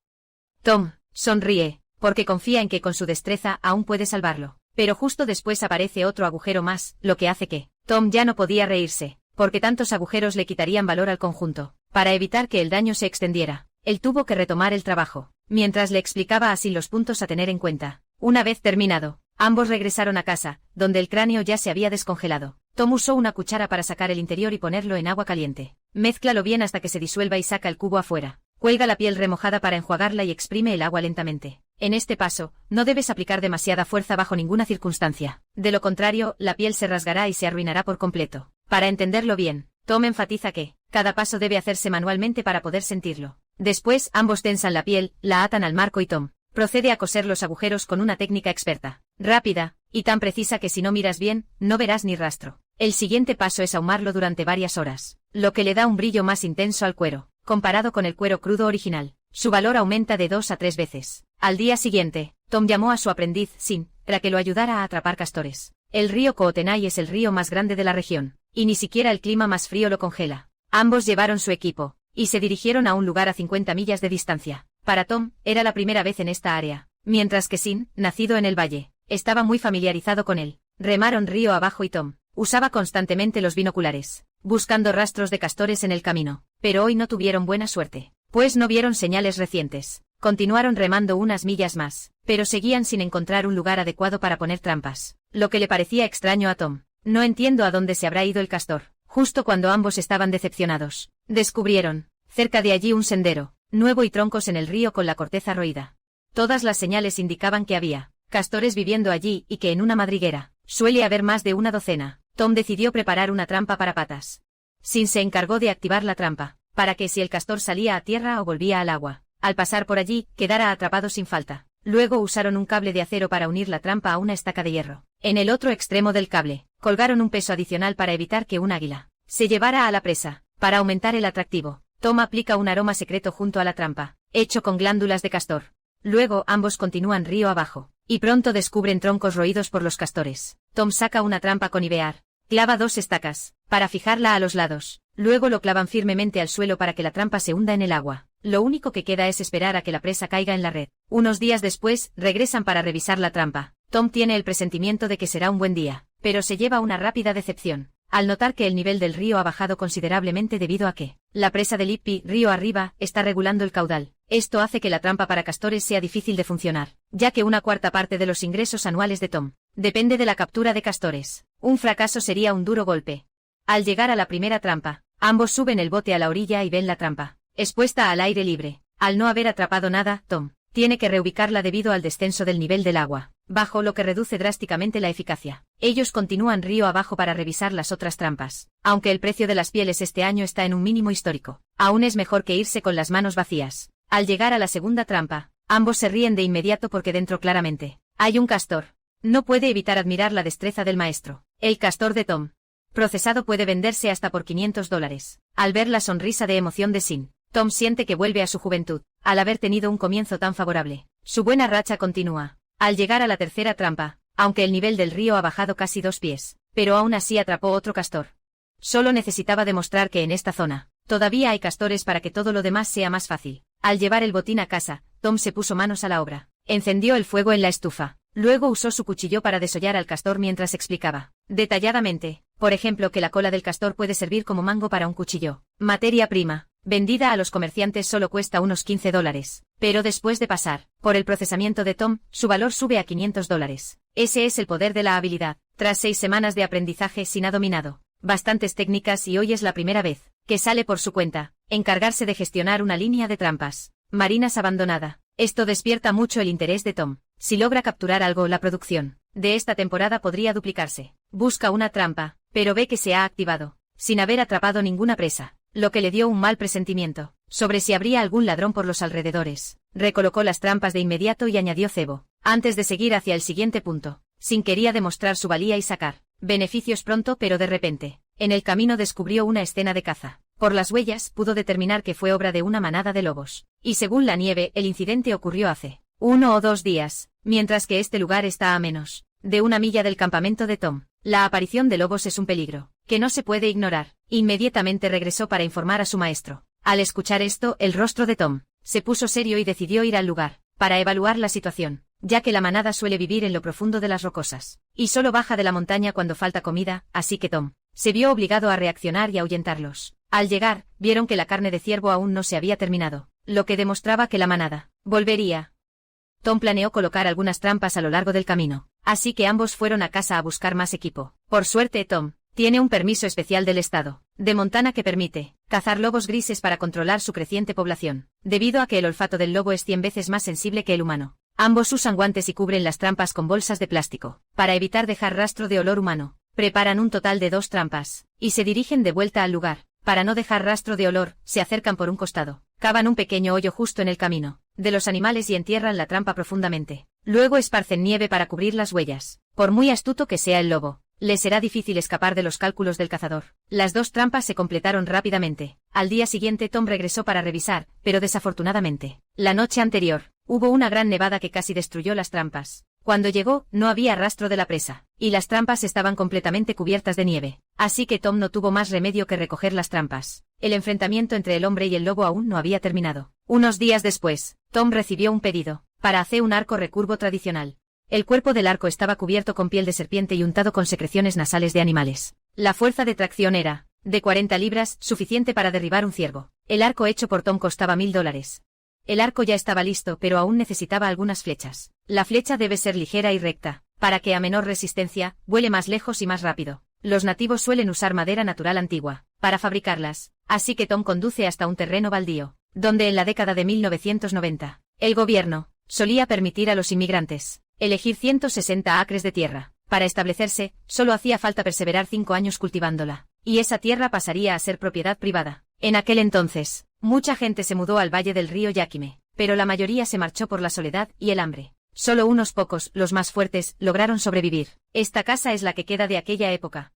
Tom sonríe, porque confía en que con su destreza aún puede salvarlo. Pero justo después aparece otro agujero más, lo que hace que Tom ya no podía reírse, porque tantos agujeros le quitarían valor al conjunto. Para evitar que el daño se extendiera, él tuvo que retomar el trabajo, mientras le explicaba así los puntos a tener en cuenta. Una vez terminado, ambos regresaron a casa, donde el cráneo ya se había descongelado. Tom usó una cuchara para sacar el interior y ponerlo en agua caliente. Mézclalo bien hasta que se disuelva y saca el cubo afuera. Cuelga la piel remojada para enjuagarla y exprime el agua lentamente. En este paso, no debes aplicar demasiada fuerza bajo ninguna circunstancia. De lo contrario, la piel se rasgará y se arruinará por completo. Para entenderlo bien, Tom enfatiza que cada paso debe hacerse manualmente para poder sentirlo. Después, ambos tensan la piel, la atan al marco y Tom procede a coser los agujeros con una técnica experta, rápida, y tan precisa que si no miras bien, no verás ni rastro. El siguiente paso es ahumarlo durante varias horas, lo que le da un brillo más intenso al cuero. Comparado con el cuero crudo original, su valor aumenta de 2 a 3 veces. Al día siguiente, Tom llamó a su aprendiz, Sin, para que lo ayudara a atrapar castores. El río Kootenay es el río más grande de la región, y ni siquiera el clima más frío lo congela. Ambos llevaron su equipo, y se dirigieron a un lugar a 50 millas de distancia. Para Tom, era la primera vez en esta área, mientras que Sin, nacido en el valle, estaba muy familiarizado con él. Remaron río abajo y Tom usaba constantemente los binoculares, buscando rastros de castores en el camino, pero hoy no tuvieron buena suerte, pues no vieron señales recientes. Continuaron remando unas millas más, pero seguían sin encontrar un lugar adecuado para poner trampas, lo que le parecía extraño a Tom. No entiendo a dónde se habrá ido el castor. Justo cuando ambos estaban decepcionados, descubrieron, cerca de allí, un sendero nuevo y troncos en el río con la corteza roída. Todas las señales indicaban que había castores viviendo allí y que en una madriguera suele haber más de una docena. Tom decidió preparar una trampa para patas. Sin se encargó de activar la trampa, para que si el castor salía a tierra o volvía al agua, al pasar por allí, quedara atrapado sin falta. Luego usaron un cable de acero para unir la trampa a una estaca de hierro. En el otro extremo del cable, colgaron un peso adicional para evitar que un águila se llevara a la presa. Para aumentar el atractivo, Tom aplica un aroma secreto junto a la trampa, hecho con glándulas de castor. Luego ambos continúan río abajo, y pronto descubren troncos roídos por los castores. Tom saca una trampa con Ibear, clava 2 estacas, para fijarla a los lados. Luego lo clavan firmemente al suelo para que la trampa se hunda en el agua. Lo único que queda es esperar a que la presa caiga en la red. Unos días después, regresan para revisar la trampa. Tom tiene el presentimiento de que será un buen día, pero se lleva una rápida decepción, al notar que el nivel del río ha bajado considerablemente debido a que la presa de Lippy, río arriba, está regulando el caudal. Esto hace que la trampa para castores sea difícil de funcionar, ya que una cuarta parte de los ingresos anuales de Tom depende de la captura de castores. Un fracaso sería un duro golpe. Al llegar a la primera trampa, ambos suben el bote a la orilla y ven la trampa expuesta al aire libre. Al no haber atrapado nada, Tom tiene que reubicarla debido al descenso del nivel del agua bajo, lo que reduce drásticamente la eficacia. Ellos continúan río abajo para revisar las otras trampas. Aunque el precio de las pieles este año está en un mínimo histórico, aún es mejor que irse con las manos vacías. Al llegar a la segunda trampa, ambos se ríen de inmediato porque dentro claramente hay un castor. No puede evitar admirar la destreza del maestro. El castor de Tom procesado puede venderse hasta por $500. Al ver la sonrisa de emoción de Sin, Tom siente que vuelve a su juventud. al haber tenido un comienzo tan favorable. Su buena racha continúa. Al llegar a la tercera trampa, aunque el nivel del río ha bajado casi 2 pies, pero aún así atrapó otro castor. Solo necesitaba demostrar que en esta zona todavía hay castores para que todo lo demás sea más fácil. Al llevar el botín a casa, Tom se puso manos a la obra. Encendió el fuego en la estufa. Luego usó su cuchillo para desollar al castor mientras explicaba detalladamente, por ejemplo, que la cola del castor puede servir como mango para un cuchillo. Materia prima, vendida a los comerciantes solo cuesta unos $15, pero después de pasar por el procesamiento de Tom, su valor sube a $500. Ese es el poder de la habilidad. Tras 6 semanas de aprendizaje, Sin ha dominado bastantes técnicas y hoy es la primera vez que sale por su cuenta encargarse de gestionar una línea de trampas marinas abandonada. Esto despierta mucho el interés de Tom. Si logra capturar algo, la producción de esta temporada podría duplicarse. Busca una trampa, pero ve que se ha activado, sin haber atrapado ninguna presa, lo que le dio un mal presentimiento sobre si habría algún ladrón por los alrededores. Recolocó las trampas de inmediato y añadió cebo, antes de seguir hacia el siguiente punto. Sin quería demostrar su valía y sacar beneficios pronto, pero de repente, en el camino descubrió una escena de caza. Por las huellas, pudo determinar que fue obra de una manada de lobos. Y según la nieve, el incidente ocurrió hace 1 o 2 días, mientras que este lugar está a menos de 1 milla del campamento de Tom. La aparición de lobos es un peligro que no se puede ignorar. Inmediatamente regresó para informar a su maestro. Al escuchar esto, el rostro de Tom se puso serio y decidió ir al lugar para evaluar la situación, ya que la manada suele vivir en lo profundo de las rocosas y solo baja de la montaña cuando falta comida, así que Tom se vio obligado a reaccionar y ahuyentarlos. Al llegar, vieron que la carne de ciervo aún no se había terminado, lo que demostraba que la manada volvería. Tom planeó colocar algunas trampas a lo largo del camino, así que ambos fueron a casa a buscar más equipo. Por suerte, Tom tiene un permiso especial del estado de Montana que permite cazar lobos grises para controlar su creciente población, debido a que el olfato del lobo es 100 veces más sensible que el humano. Ambos usan guantes y cubren las trampas con bolsas de plástico, para evitar dejar rastro de olor humano. Preparan un total de 2 trampas, y se dirigen de vuelta al lugar. Para no dejar rastro de olor, se acercan por un costado, cavan un pequeño hoyo justo en el camino de los animales y entierran la trampa profundamente. Luego esparcen nieve para cubrir las huellas. Por muy astuto que sea el lobo, le será difícil escapar de los cálculos del cazador. Las 2 trampas se completaron rápidamente. Al día siguiente Tom regresó para revisar, pero desafortunadamente, la noche anterior, hubo una gran nevada que casi destruyó las trampas. Cuando llegó, no había rastro de la presa, y las trampas estaban completamente cubiertas de nieve. Así que Tom no tuvo más remedio que recoger las trampas. El enfrentamiento entre el hombre y el lobo aún no había terminado. Unos días después, Tom recibió un pedido para hacer un arco recurvo tradicional. El cuerpo del arco estaba cubierto con piel de serpiente y untado con secreciones nasales de animales. La fuerza de tracción era de 40 libras, suficiente para derribar un ciervo. El arco hecho por Tom costaba $1000. El arco ya estaba listo, pero aún necesitaba algunas flechas. La flecha debe ser ligera y recta, para que a menor resistencia, vuele más lejos y más rápido. Los nativos suelen usar madera natural antigua para fabricarlas, así que Tom conduce hasta un terreno baldío, donde en la década de 1990, el gobierno solía permitir a los inmigrantes elegir 160 acres de tierra. Para establecerse, solo hacía falta perseverar 5 años cultivándola, y esa tierra pasaría a ser propiedad privada. En aquel entonces, mucha gente se mudó al valle del río Yakime, pero la mayoría se marchó por la soledad y el hambre. Solo unos pocos, los más fuertes, lograron sobrevivir. Esta casa es la que queda de aquella época,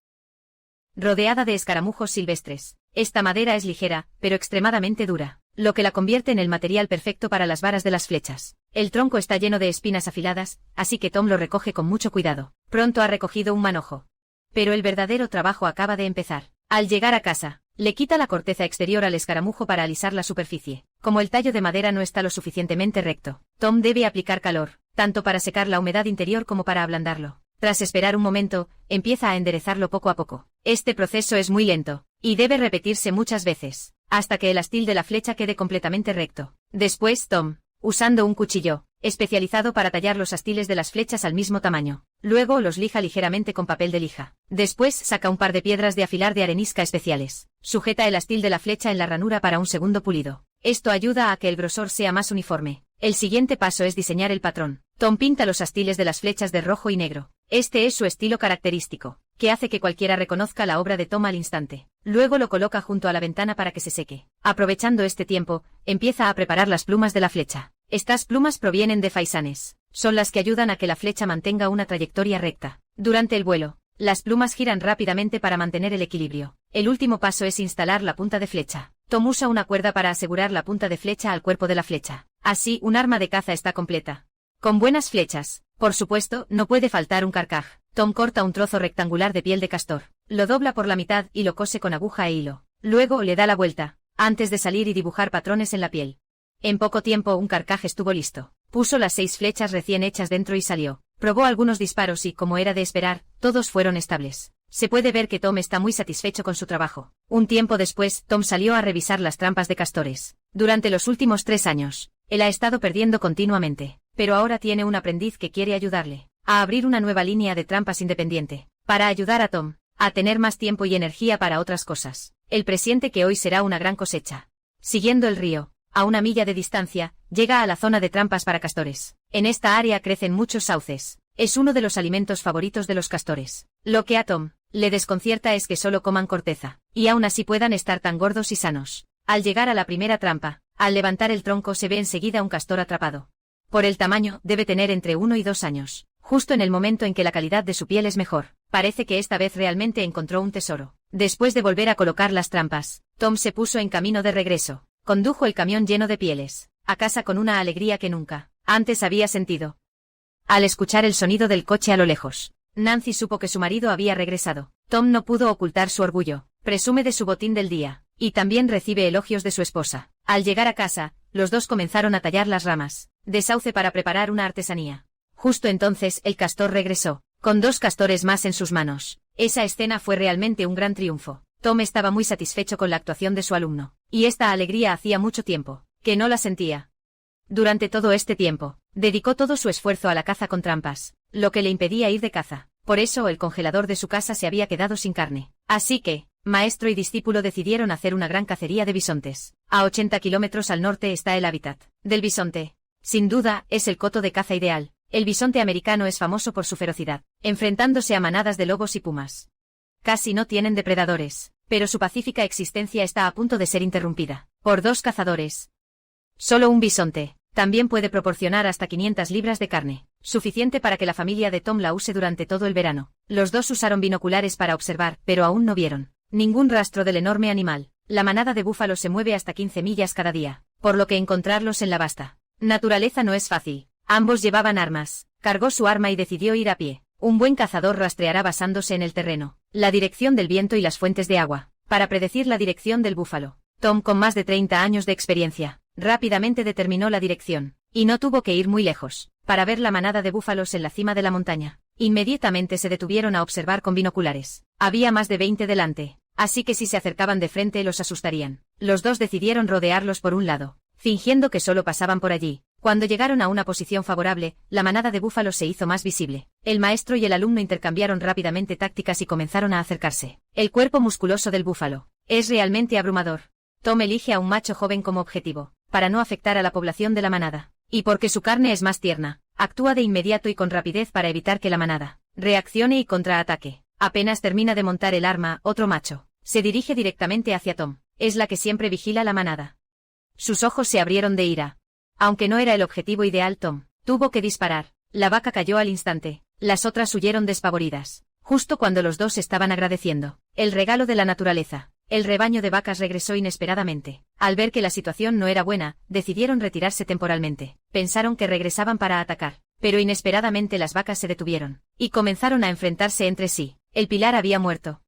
rodeada de escaramujos silvestres. Esta madera es ligera, pero extremadamente dura, lo que la convierte en el material perfecto para las varas de las flechas. El tronco está lleno de espinas afiladas, así que Tom lo recoge con mucho cuidado. Pronto ha recogido un manojo. Pero el verdadero trabajo acaba de empezar. Al llegar a casa, le quita la corteza exterior al escaramujo para alisar la superficie. Como el tallo de madera no está lo suficientemente recto, Tom debe aplicar calor, tanto para secar la humedad interior como para ablandarlo. Tras esperar un momento, empieza a enderezarlo poco a poco. Este proceso es muy lento, y debe repetirse muchas veces, hasta que el astil de la flecha quede completamente recto. Después Tom, usando un cuchillo especializado para tallar los astiles de las flechas al mismo tamaño, luego los lija ligeramente con papel de lija. Después saca un par de piedras de afilar de arenisca especiales. Sujeta el astil de la flecha en la ranura para un segundo pulido. Esto ayuda a que el grosor sea más uniforme. El siguiente paso es diseñar el patrón. Tom pinta los astiles de las flechas de rojo y negro. Este es su estilo característico, que hace que cualquiera reconozca la obra de Tom al instante. Luego lo coloca junto a la ventana para que se seque. Aprovechando este tiempo, empieza a preparar las plumas de la flecha. Estas plumas provienen de faisanes. Son las que ayudan a que la flecha mantenga una trayectoria recta. Durante el vuelo, las plumas giran rápidamente para mantener el equilibrio. El último paso es instalar la punta de flecha. Tom usa una cuerda para asegurar la punta de flecha al cuerpo de la flecha. Así, un arma de caza está completa. Con buenas flechas. Por supuesto, no puede faltar un carcaj. Tom corta un trozo rectangular de piel de castor. Lo dobla por la mitad y lo cose con aguja e hilo. Luego le da la vuelta, antes de salir y dibujar patrones en la piel. En poco tiempo un carcaj estuvo listo. Puso las 6 flechas recién hechas dentro y salió. Probó algunos disparos y, como era de esperar, todos fueron estables. Se puede ver que Tom está muy satisfecho con su trabajo. Un tiempo después, Tom salió a revisar las trampas de castores. Durante los últimos 3 años, él ha estado perdiendo continuamente, pero ahora tiene un aprendiz que quiere ayudarle a abrir una nueva línea de trampas independiente, para ayudar a Tom a tener más tiempo y energía para otras cosas. Él presiente que hoy será una gran cosecha. Siguiendo el río, a 1 milla de distancia, llega a la zona de trampas para castores. En esta área crecen muchos sauces. Es uno de los alimentos favoritos de los castores. Lo que a Tom le desconcierta es que solo coman corteza, y aún así puedan estar tan gordos y sanos. Al llegar a la primera trampa, al levantar el tronco se ve enseguida un castor atrapado. Por el tamaño, debe tener entre 1 y 2 años. Justo en el momento en que la calidad de su piel es mejor, parece que esta vez realmente encontró un tesoro. Después de volver a colocar las trampas, Tom se puso en camino de regreso. Condujo el camión lleno de pieles a casa con una alegría que nunca antes había sentido. Al escuchar el sonido del coche a lo lejos, Nancy supo que su marido había regresado. Tom no pudo ocultar su orgullo. Presume de su botín del día, y también recibe elogios de su esposa. Al llegar a casa, los dos comenzaron a tallar las ramas de sauce para preparar una artesanía. Justo entonces el castor regresó, con 2 castores más en sus manos. Esa escena fue realmente un gran triunfo. Tom estaba muy satisfecho con la actuación de su alumno, y esta alegría hacía mucho tiempo que no la sentía. Durante todo este tiempo, dedicó todo su esfuerzo a la caza con trampas, lo que le impedía ir de caza. Por eso el congelador de su casa se había quedado sin carne. Así que, maestro y discípulo decidieron hacer una gran cacería de bisontes. A 80 kilómetros al norte está el hábitat del bisonte. Sin duda, es el coto de caza ideal. El bisonte americano es famoso por su ferocidad, enfrentándose a manadas de lobos y pumas. Casi no tienen depredadores, pero su pacífica existencia está a punto de ser interrumpida por 2 cazadores. Solo un bisonte también puede proporcionar hasta 500 libras de carne, suficiente para que la familia de Tom la use durante todo el verano. Los dos usaron binoculares para observar, pero aún no vieron ningún rastro del enorme animal. La manada de búfalos se mueve hasta 15 millas cada día, por lo que encontrarlos en la vasta naturaleza no es fácil. Ambos llevaban armas. Cargó su arma y decidió ir a pie. Un buen cazador rastreará basándose en el terreno, la dirección del viento y las fuentes de agua, para predecir la dirección del búfalo. Tom, con más de 30 años de experiencia, rápidamente determinó la dirección, y no tuvo que ir muy lejos para ver la manada de búfalos en la cima de la montaña. Inmediatamente se detuvieron a observar con binoculares. Había más de 20 delante, así que si se acercaban de frente los asustarían. Los dos decidieron rodearlos por un lado, fingiendo que solo pasaban por allí. Cuando llegaron a una posición favorable, la manada de búfalos se hizo más visible. El maestro y el alumno intercambiaron rápidamente tácticas y comenzaron a acercarse. El cuerpo musculoso del búfalo es realmente abrumador. Tom elige a un macho joven como objetivo, para no afectar a la población de la manada. Y porque su carne es más tierna, actúa de inmediato y con rapidez para evitar que la manada reaccione y contraataque. Apenas termina de montar el arma, otro macho se dirige directamente hacia Tom. Es la que siempre vigila la manada. Sus ojos se abrieron de ira. Aunque no era el objetivo ideal, Tom tuvo que disparar. La vaca cayó al instante. Las otras huyeron despavoridas. Justo cuando los dos estaban agradeciendo el regalo de la naturaleza, el rebaño de vacas regresó inesperadamente. Al ver que la situación no era buena, decidieron retirarse temporalmente. Pensaron que regresaban para atacar, pero inesperadamente las vacas se detuvieron y comenzaron a enfrentarse entre sí. El pilar había muerto,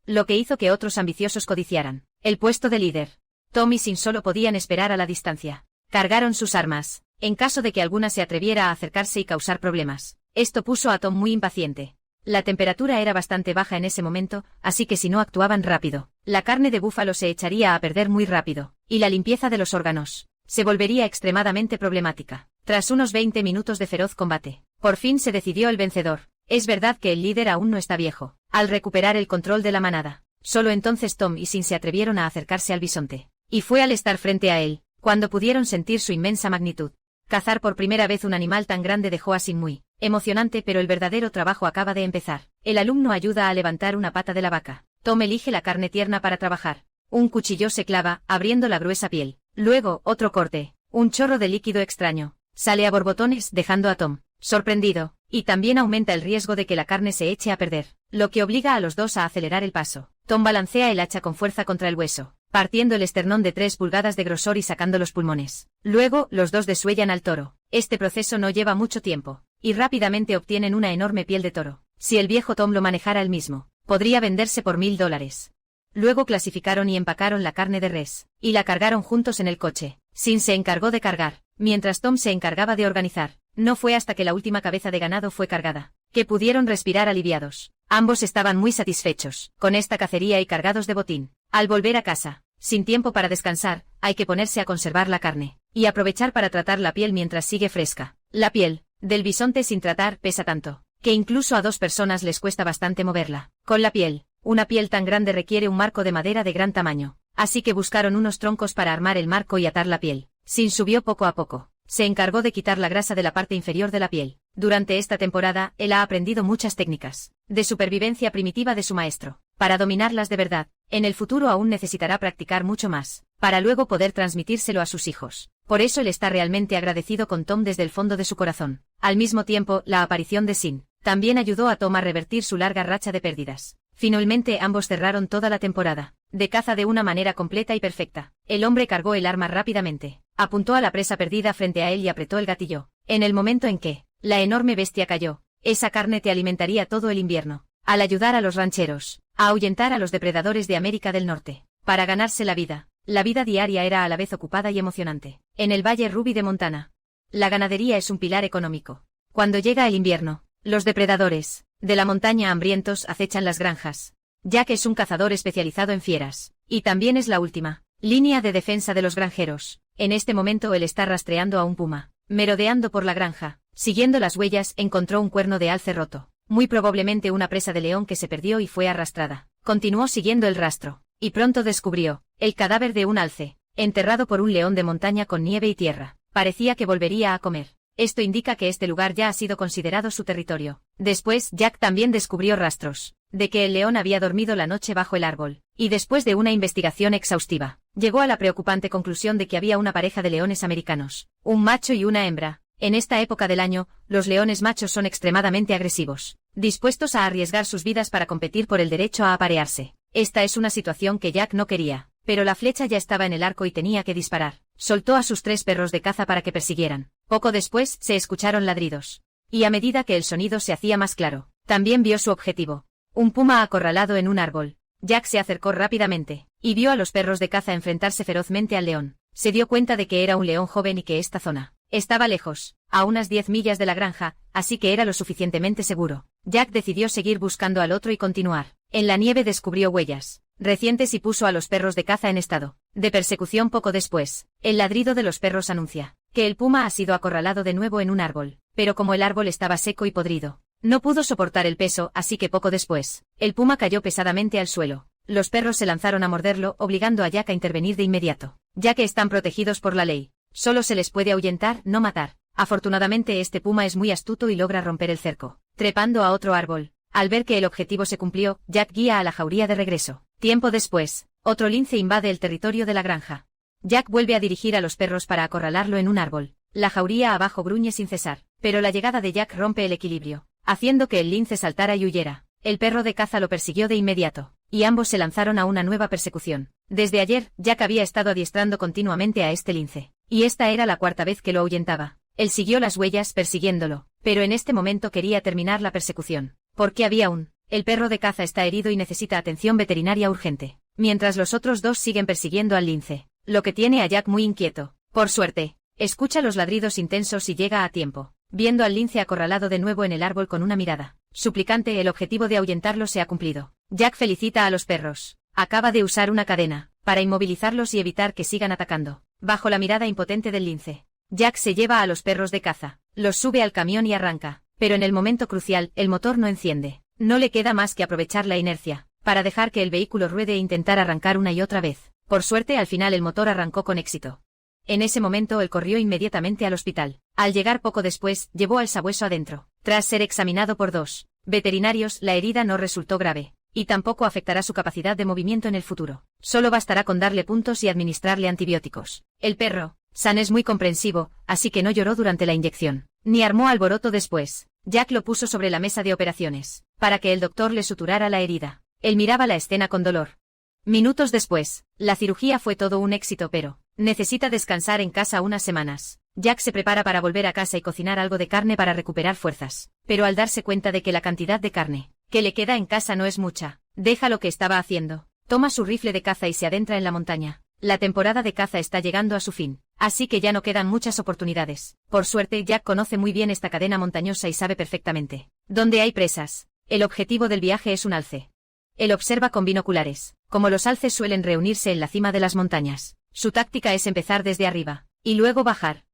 lo que hizo que otros ambiciosos codiciaran el puesto de líder. Tom y Sin solo podían esperar a la distancia. Cargaron sus armas, en caso de que alguna se atreviera a acercarse y causar problemas. Esto puso a Tom muy impaciente. La temperatura era bastante baja en ese momento, así que si no actuaban rápido, la carne de búfalo se echaría a perder muy rápido, y la limpieza de los órganos se volvería extremadamente problemática. Tras unos 20 minutos de feroz combate, por fin se decidió el vencedor. Es verdad que el líder aún no está viejo. Al recuperar el control de la manada, solo entonces Tom y Sin se atrevieron a acercarse al bisonte. Y fue al estar frente a él cuando pudieron sentir su inmensa magnitud. Cazar por primera vez un animal tan grande dejó a Sin muy emocionante, pero el verdadero trabajo acaba de empezar. El alumno ayuda a levantar una pata de la vaca. Tom elige la carne tierna para trabajar. Un cuchillo se clava, abriendo la gruesa piel. Luego, otro corte. Un chorro de líquido extraño sale a borbotones, dejando a Tom sorprendido, y también aumenta el riesgo de que la carne se eche a perder, lo que obliga a los dos a acelerar el paso. Tom balancea el hacha con fuerza contra el hueso, partiendo el esternón de 3 pulgadas de grosor y sacando los pulmones. Luego, los dos desuellan al toro. Este proceso no lleva mucho tiempo, y rápidamente obtienen una enorme piel de toro. Si el viejo Tom lo manejara él mismo, podría venderse por $1000. Luego clasificaron y empacaron la carne de res, y la cargaron juntos en el coche. Sin se encargó de cargar, mientras Tom se encargaba de organizar. No fue hasta que la última cabeza de ganado fue cargada, que pudieron respirar aliviados. Ambos estaban muy satisfechos con esta cacería y cargados de botín. Al volver a casa, sin tiempo para descansar, hay que ponerse a conservar la carne, y aprovechar para tratar la piel mientras sigue fresca. La piel del bisonte sin tratar pesa tanto, que incluso a 2 personas les cuesta bastante moverla. Con la piel, una piel tan grande requiere un marco de madera de gran tamaño, así que buscaron unos troncos para armar el marco y atar la piel. Sin subió poco a poco. Se encargó de quitar la grasa de la parte inferior de la piel. Durante esta temporada, él ha aprendido muchas técnicas de supervivencia primitiva de su maestro. Para dominarlas de verdad, en el futuro aún necesitará practicar mucho más, para luego poder transmitírselo a sus hijos. Por eso él está realmente agradecido con Tom desde el fondo de su corazón. Al mismo tiempo, la aparición de Sin también ayudó a Tom a revertir su larga racha de pérdidas. Finalmente ambos cerraron toda la temporada de caza de una manera completa y perfecta. El hombre cargó el arma rápidamente, apuntó a la presa perdida frente a él y apretó el gatillo. En el momento en que la enorme bestia cayó, esa carne te alimentaría todo el invierno. Al ayudar a los rancheros a ahuyentar a los depredadores de América del Norte, para ganarse la vida diaria era a la vez ocupada y emocionante. En el Valle Ruby de Montana, la ganadería es un pilar económico. Cuando llega el invierno, los depredadores de la montaña hambrientos acechan las granjas. Jack es un cazador especializado en fieras, y también es la última línea de defensa de los granjeros. En este momento él está rastreando a un puma, merodeando por la granja. Siguiendo las huellas, encontró un cuerno de alce roto, muy probablemente una presa de león que se perdió y fue arrastrada. Continuó siguiendo el rastro, y pronto descubrió el cadáver de un alce, enterrado por un león de montaña con nieve y tierra. Parecía que volvería a comer. Esto indica que este lugar ya ha sido considerado su territorio. Después, Jack también descubrió rastros de que el león había dormido la noche bajo el árbol, y después de una investigación exhaustiva, llegó a la preocupante conclusión de que había una pareja de leones americanos, un macho y una hembra. En esta época del año, los leones machos son extremadamente agresivos, dispuestos a arriesgar sus vidas para competir por el derecho a aparearse. Esta es una situación que Jack no quería, pero la flecha ya estaba en el arco y tenía que disparar. Soltó a sus 3 perros de caza para que persiguieran. Poco después, se escucharon ladridos. Y a medida que el sonido se hacía más claro, también vio su objetivo. Un puma acorralado en un árbol. Jack se acercó rápidamente, y vio a los perros de caza enfrentarse ferozmente al león. Se dio cuenta de que era un león joven y que esta zona estaba lejos, a unas 10 millas de la granja, así que era lo suficientemente seguro. Jack decidió seguir buscando al otro y continuar. En la nieve descubrió huellas recientes y puso a los perros de caza en estado de persecución. Poco después, el ladrido de los perros anuncia que el puma ha sido acorralado de nuevo en un árbol, pero como el árbol estaba seco y podrido, no pudo soportar el peso, así que poco después, el puma cayó pesadamente al suelo. Los perros se lanzaron a morderlo, obligando a Jack a intervenir de inmediato. Ya que están protegidos por la ley, solo se les puede ahuyentar, no matar. Afortunadamente este puma es muy astuto y logra romper el cerco, trepando a otro árbol. Al ver que el objetivo se cumplió, Jack guía a la jauría de regreso. Tiempo después, otro lince invade el territorio de la granja. Jack vuelve a dirigir a los perros para acorralarlo en un árbol. La jauría abajo gruñe sin cesar, pero la llegada de Jack rompe el equilibrio, haciendo que el lince saltara y huyera. El perro de caza lo persiguió de inmediato, y ambos se lanzaron a una nueva persecución. Desde ayer, Jack había estado adiestrando continuamente a este lince, y esta era la 4ª vez que lo ahuyentaba. Él siguió las huellas persiguiéndolo, pero en este momento quería terminar la persecución, porque había el perro de caza está herido y necesita atención veterinaria urgente, mientras los otros 2 siguen persiguiendo al lince, lo que tiene a Jack muy inquieto. Por suerte, escucha los ladridos intensos y llega a tiempo, viendo al lince acorralado de nuevo en el árbol con una mirada suplicante. El objetivo de ahuyentarlo se ha cumplido. Jack felicita a los perros. Acaba de usar una cadena para inmovilizarlos y evitar que sigan atacando. Bajo la mirada impotente del lince, Jack se lleva a los perros de caza, los sube al camión y arranca, pero en el momento crucial, el motor no enciende. No le queda más que aprovechar la inercia para dejar que el vehículo ruede e intentar arrancar una y otra vez. Por suerte, al final el motor arrancó con éxito. En ese momento él corrió inmediatamente al hospital. Al llegar poco después, llevó al sabueso adentro. Tras ser examinado por 2 veterinarios, la herida no resultó grave, y tampoco afectará su capacidad de movimiento en el futuro. Solo bastará con darle puntos y administrarle antibióticos. El perro, San, es muy comprensivo, así que no lloró durante la inyección, ni armó alboroto después. Jack lo puso sobre la mesa de operaciones, para que el doctor le suturara la herida. Él miraba la escena con dolor. Minutos después, la cirugía fue todo un éxito, pero necesita descansar en casa unas semanas. Jack se prepara para volver a casa y cocinar algo de carne para recuperar fuerzas. Pero al darse cuenta de que la cantidad de carne que le queda en casa no es mucha, deja lo que estaba haciendo, toma su rifle de caza y se adentra en la montaña. La temporada de caza está llegando a su fin, así que ya no quedan muchas oportunidades. Por suerte, Jack conoce muy bien esta cadena montañosa y sabe perfectamente dónde hay presas. El objetivo del viaje es un alce. Él observa con binoculares, como los alces suelen reunirse en la cima de las montañas. Su táctica es empezar desde arriba y luego bajar.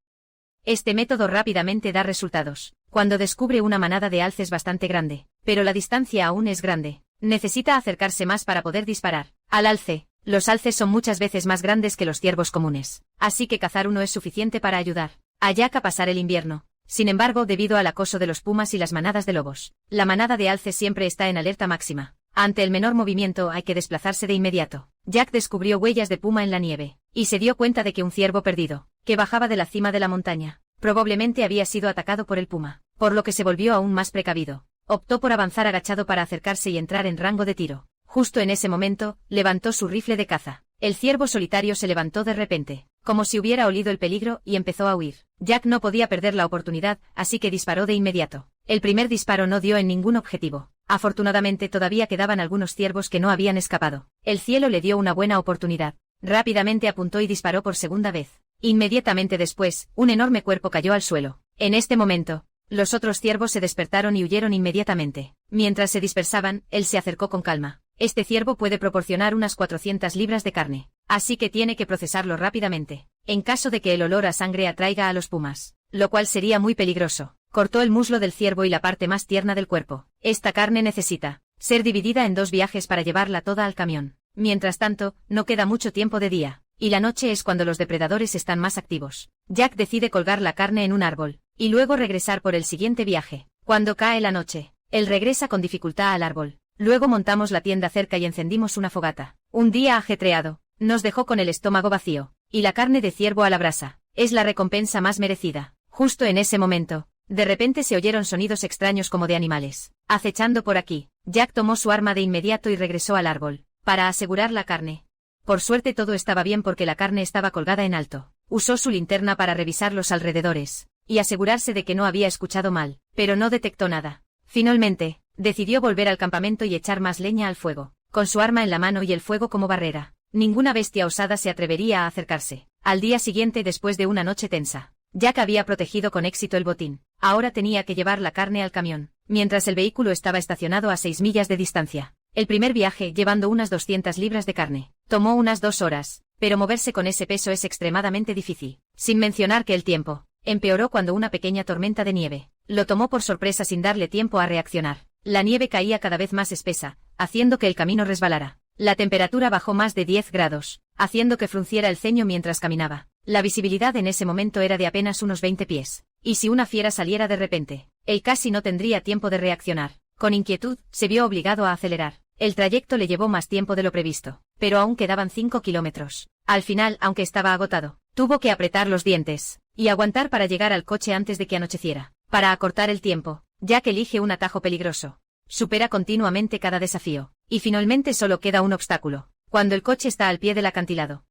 Este método rápidamente da resultados. Cuando descubre una manada de alces bastante grande, pero la distancia aún es grande, necesita acercarse más para poder disparar al alce. Los alces son muchas veces más grandes que los ciervos comunes, así que cazar uno es suficiente para ayudar a Jack a pasar el invierno. Sin embargo, debido al acoso de los pumas y las manadas de lobos, la manada de alces siempre está en alerta máxima. Ante el menor movimiento hay que desplazarse de inmediato. Jack descubrió huellas de puma en la nieve, y se dio cuenta de que un ciervo perdido, que bajaba de la cima de la montaña, probablemente había sido atacado por el puma, por lo que se volvió aún más precavido. Optó por avanzar agachado para acercarse y entrar en rango de tiro. Justo en ese momento, levantó su rifle de caza. El ciervo solitario se levantó de repente, como si hubiera olido el peligro, y empezó a huir. Jack no podía perder la oportunidad, así que disparó de inmediato. El primer disparo no dio en ningún objetivo. Afortunadamente todavía quedaban algunos ciervos que no habían escapado. El cielo le dio una buena oportunidad. Rápidamente apuntó y disparó por segunda vez. Inmediatamente después, un enorme cuerpo cayó al suelo. En este momento, los otros ciervos se despertaron y huyeron inmediatamente. Mientras se dispersaban, él se acercó con calma. Este ciervo puede proporcionar unas 400 libras de carne, así que tiene que procesarlo rápidamente, en caso de que el olor a sangre atraiga a los pumas, lo cual sería muy peligroso. Cortó el muslo del ciervo y la parte más tierna del cuerpo. Esta carne necesita ser dividida en 2 viajes para llevarla toda al camión. Mientras tanto, no queda mucho tiempo de día, y la noche es cuando los depredadores están más activos. Jack decide colgar la carne en un árbol, y luego regresar por el siguiente viaje. Cuando cae la noche, él regresa con dificultad al árbol. Luego montamos la tienda cerca y encendimos una fogata. Un día ajetreado, nos dejó con el estómago vacío, y la carne de ciervo a la brasa es la recompensa más merecida. Justo en ese momento, de repente se oyeron sonidos extraños como de animales acechando por aquí. Jack tomó su arma de inmediato y regresó al árbol, para asegurar la carne. Por suerte todo estaba bien porque la carne estaba colgada en alto. Usó su linterna para revisar los alrededores, y asegurarse de que no había escuchado mal, pero no detectó nada. Finalmente, decidió volver al campamento y echar más leña al fuego, con su arma en la mano y el fuego como barrera. Ninguna bestia osada se atrevería a acercarse. Al día siguiente, después de una noche tensa, Jack había protegido con éxito el botín. Ahora tenía que llevar la carne al camión, mientras el vehículo estaba estacionado a 6 millas de distancia. El primer viaje, llevando unas 200 libras de carne, tomó unas 2 horas, pero moverse con ese peso es extremadamente difícil. Sin mencionar que el tiempo empeoró cuando una pequeña tormenta de nieve lo tomó por sorpresa sin darle tiempo a reaccionar. La nieve caía cada vez más espesa, haciendo que el camino resbalara. La temperatura bajó más de 10 grados, haciendo que frunciera el ceño mientras caminaba. La visibilidad en ese momento era de apenas unos 20 pies, y si una fiera saliera de repente, él casi no tendría tiempo de reaccionar. Con inquietud, se vio obligado a acelerar. El trayecto le llevó más tiempo de lo previsto, pero aún quedaban 5 kilómetros. Al final, aunque estaba agotado, tuvo que apretar los dientes y aguantar para llegar al coche antes de que anocheciera. Para acortar el tiempo, Jack elige un atajo peligroso. Supera continuamente cada desafío, y finalmente solo queda un obstáculo, cuando el coche está al pie del acantilado.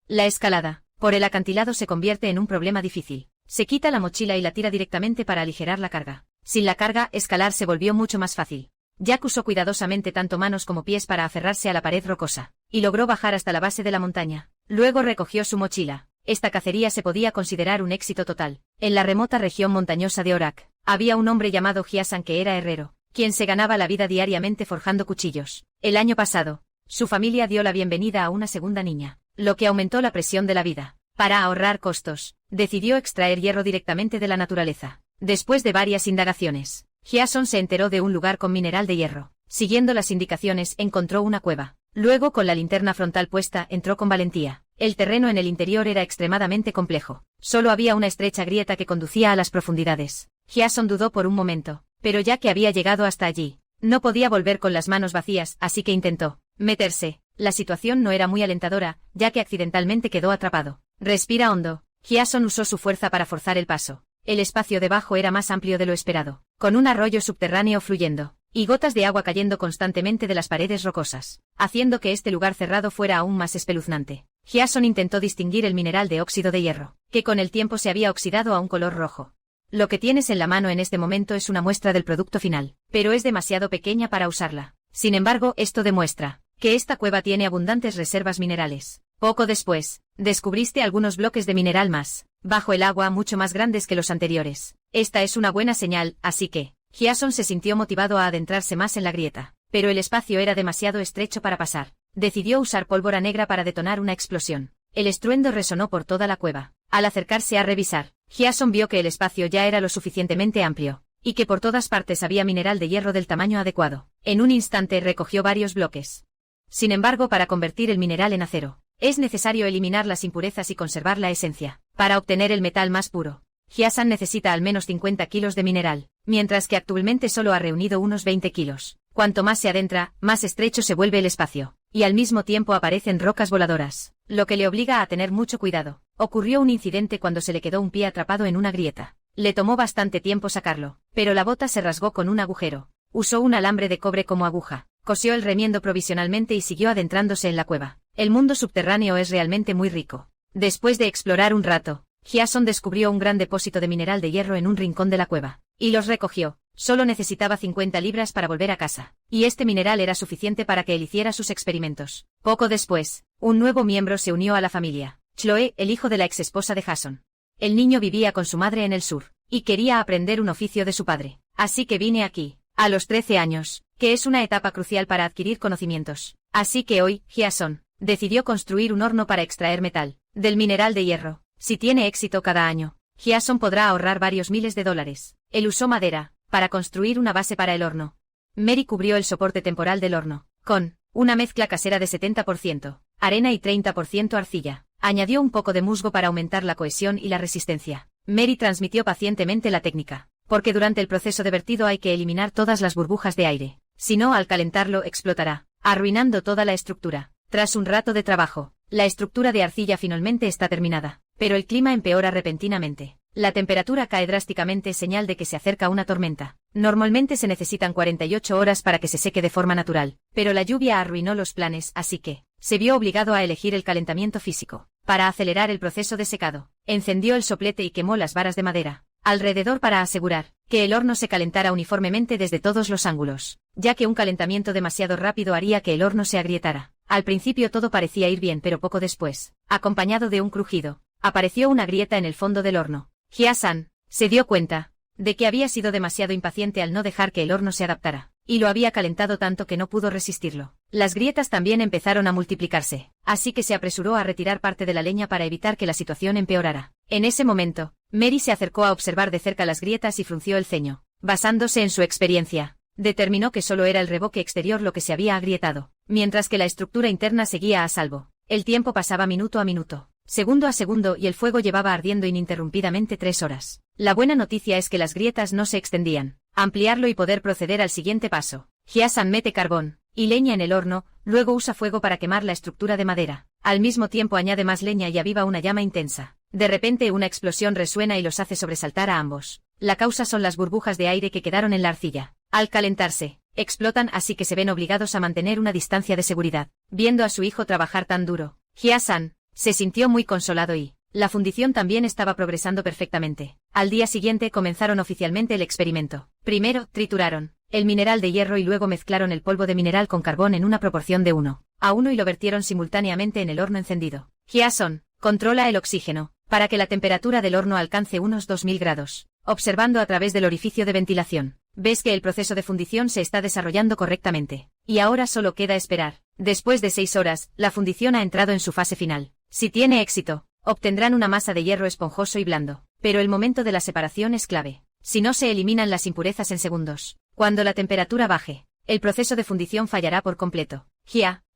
La escalada por el acantilado se convierte en un problema difícil. Se quita la mochila y la tira directamente para aligerar la carga. Sin la carga, escalar se volvió mucho más fácil. Jack usó cuidadosamente tanto manos como pies para aferrarse a la pared rocosa, y logró bajar hasta la base de la montaña. Luego recogió su mochila. Esta cacería se podía considerar un éxito total. En la remota región montañosa de Orak, había un hombre llamado Hyasan que era herrero, quien se ganaba la vida diariamente forjando cuchillos. El año pasado, su familia dio la bienvenida a una segunda niña, lo que aumentó la presión de la vida. Para ahorrar costos, decidió extraer hierro directamente de la naturaleza. Después de varias indagaciones, Hyason se enteró de un lugar con mineral de hierro. Siguiendo las indicaciones, encontró una cueva. Luego, con la linterna frontal puesta, entró con valentía. El terreno en el interior era extremadamente complejo. Solo había una estrecha grieta que conducía a las profundidades. Hyason dudó por un momento, pero ya que había llegado hasta allí, no podía volver con las manos vacías, así que intentó meterse. La situación no era muy alentadora, ya que accidentalmente quedó atrapado. Respira hondo. Hyason usó su fuerza para forzar el paso. El espacio debajo era más amplio de lo esperado, con un arroyo subterráneo fluyendo, y gotas de agua cayendo constantemente de las paredes rocosas, haciendo que este lugar cerrado fuera aún más espeluznante. Jason intentó distinguir el mineral de óxido de hierro, que con el tiempo se había oxidado a un color rojo. Lo que tienes en la mano en este momento es una muestra del producto final, pero es demasiado pequeña para usarla. Sin embargo, esto demuestra que esta cueva tiene abundantes reservas minerales. Poco después, descubriste algunos bloques de mineral más, bajo el agua mucho más grandes que los anteriores. Esta es una buena señal, así que Jason se sintió motivado a adentrarse más en la grieta, pero el espacio era demasiado estrecho para pasar. Decidió usar pólvora negra para detonar una explosión. El estruendo resonó por toda la cueva. Al acercarse a revisar, Jason vio que el espacio ya era lo suficientemente amplio, y que por todas partes había mineral de hierro del tamaño adecuado. En un instante recogió varios bloques. Sin embargo, para convertir el mineral en acero, es necesario eliminar las impurezas y conservar la esencia. Para obtener el metal más puro, Jason necesita al menos 50 kilos de mineral, mientras que actualmente solo ha reunido unos 20 kilos. Cuanto más se adentra, más estrecho se vuelve el espacio, y al mismo tiempo aparecen rocas voladoras, lo que le obliga a tener mucho cuidado. Ocurrió un incidente cuando se le quedó un pie atrapado en una grieta. Le tomó bastante tiempo sacarlo, pero la bota se rasgó con un agujero. Usó un alambre de cobre como aguja, cosió el remiendo provisionalmente y siguió adentrándose en la cueva. El mundo subterráneo es realmente muy rico. Después de explorar un rato, Jason descubrió un gran depósito de mineral de hierro en un rincón de la cueva, y los recogió. Solo necesitaba 50 libras para volver a casa, y este mineral era suficiente para que él hiciera sus experimentos. Poco después, un nuevo miembro se unió a la familia, Chloe, el hijo de la exesposa de Jason. El niño vivía con su madre en el sur, y quería aprender un oficio de su padre. Así que vine aquí, a los 13 años, que es una etapa crucial para adquirir conocimientos. Así que hoy, Jason decidió construir un horno para extraer metal del mineral de hierro. Si tiene éxito cada año, Jason podrá ahorrar varios miles de dólares. Él usó madera para construir una base para el horno. Mary cubrió el soporte temporal del horno con una mezcla casera de 70% arena y 30% arcilla. Añadió un poco de musgo para aumentar la cohesión y la resistencia. Mary transmitió pacientemente la técnica, porque durante el proceso de vertido hay que eliminar todas las burbujas de aire. Si no, al calentarlo explotará, arruinando toda la estructura. Tras un rato de trabajo, la estructura de arcilla finalmente está terminada, pero el clima empeora repentinamente. La temperatura cae drásticamente, señal de que se acerca una tormenta. Normalmente se necesitan 48 horas para que se seque de forma natural, pero la lluvia arruinó los planes, así que se vio obligado a elegir el calentamiento físico. Para acelerar el proceso de secado, encendió el soplete y quemó las varas de madera alrededor para asegurar que el horno se calentara uniformemente desde todos los ángulos, ya que un calentamiento demasiado rápido haría que el horno se agrietara. Al principio todo parecía ir bien, pero poco después, acompañado de un crujido, apareció una grieta en el fondo del horno. Jason se dio cuenta de que había sido demasiado impaciente al no dejar que el horno se adaptara, y lo había calentado tanto que no pudo resistirlo. Las grietas también empezaron a multiplicarse, así que se apresuró a retirar parte de la leña para evitar que la situación empeorara. En ese momento, Mary se acercó a observar de cerca las grietas y frunció el ceño. Basándose en su experiencia, determinó que solo era el revoque exterior lo que se había agrietado, mientras que la estructura interna seguía a salvo. El tiempo pasaba minuto a minuto, segundo a segundo, y el fuego llevaba ardiendo ininterrumpidamente 3 horas. La buena noticia es que las grietas no se extendían. Ampliarlo y poder proceder al siguiente paso. Jason mete carbón y leña en el horno, luego usa fuego para quemar la estructura de madera. Al mismo tiempo añade más leña y aviva una llama intensa. De repente una explosión resuena y los hace sobresaltar a ambos. La causa son las burbujas de aire que quedaron en la arcilla. Al calentarse, explotan, así que se ven obligados a mantener una distancia de seguridad. Viendo a su hijo trabajar tan duro, Jason se sintió muy consolado y la fundición también estaba progresando perfectamente. Al día siguiente comenzaron oficialmente el experimento. Primero, trituraron el mineral de hierro y luego mezclaron el polvo de mineral con carbón en una proporción de 1:1 y lo vertieron simultáneamente en el horno encendido. Jason controla el oxígeno para que la temperatura del horno alcance unos 2000 grados. Observando a través del orificio de ventilación, ves que el proceso de fundición se está desarrollando correctamente. Y ahora solo queda esperar. Después de 6 horas, la fundición ha entrado en su fase final. Si tiene éxito, obtendrán una masa de hierro esponjoso y blando. Pero el momento de la separación es clave. Si no, se eliminan las impurezas en segundos. Cuando la temperatura baje, el proceso de fundición fallará por completo.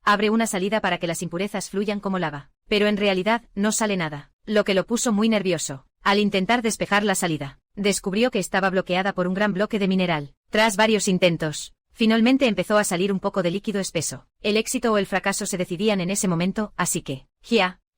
Abre una salida para que las impurezas fluyan como lava. Pero en realidad, no sale nada, lo que lo puso muy nervioso. Al intentar despejar la salida, descubrió que estaba bloqueada por un gran bloque de mineral. Tras varios intentos, finalmente empezó a salir un poco de líquido espeso. El éxito o el fracaso se decidían en ese momento, así que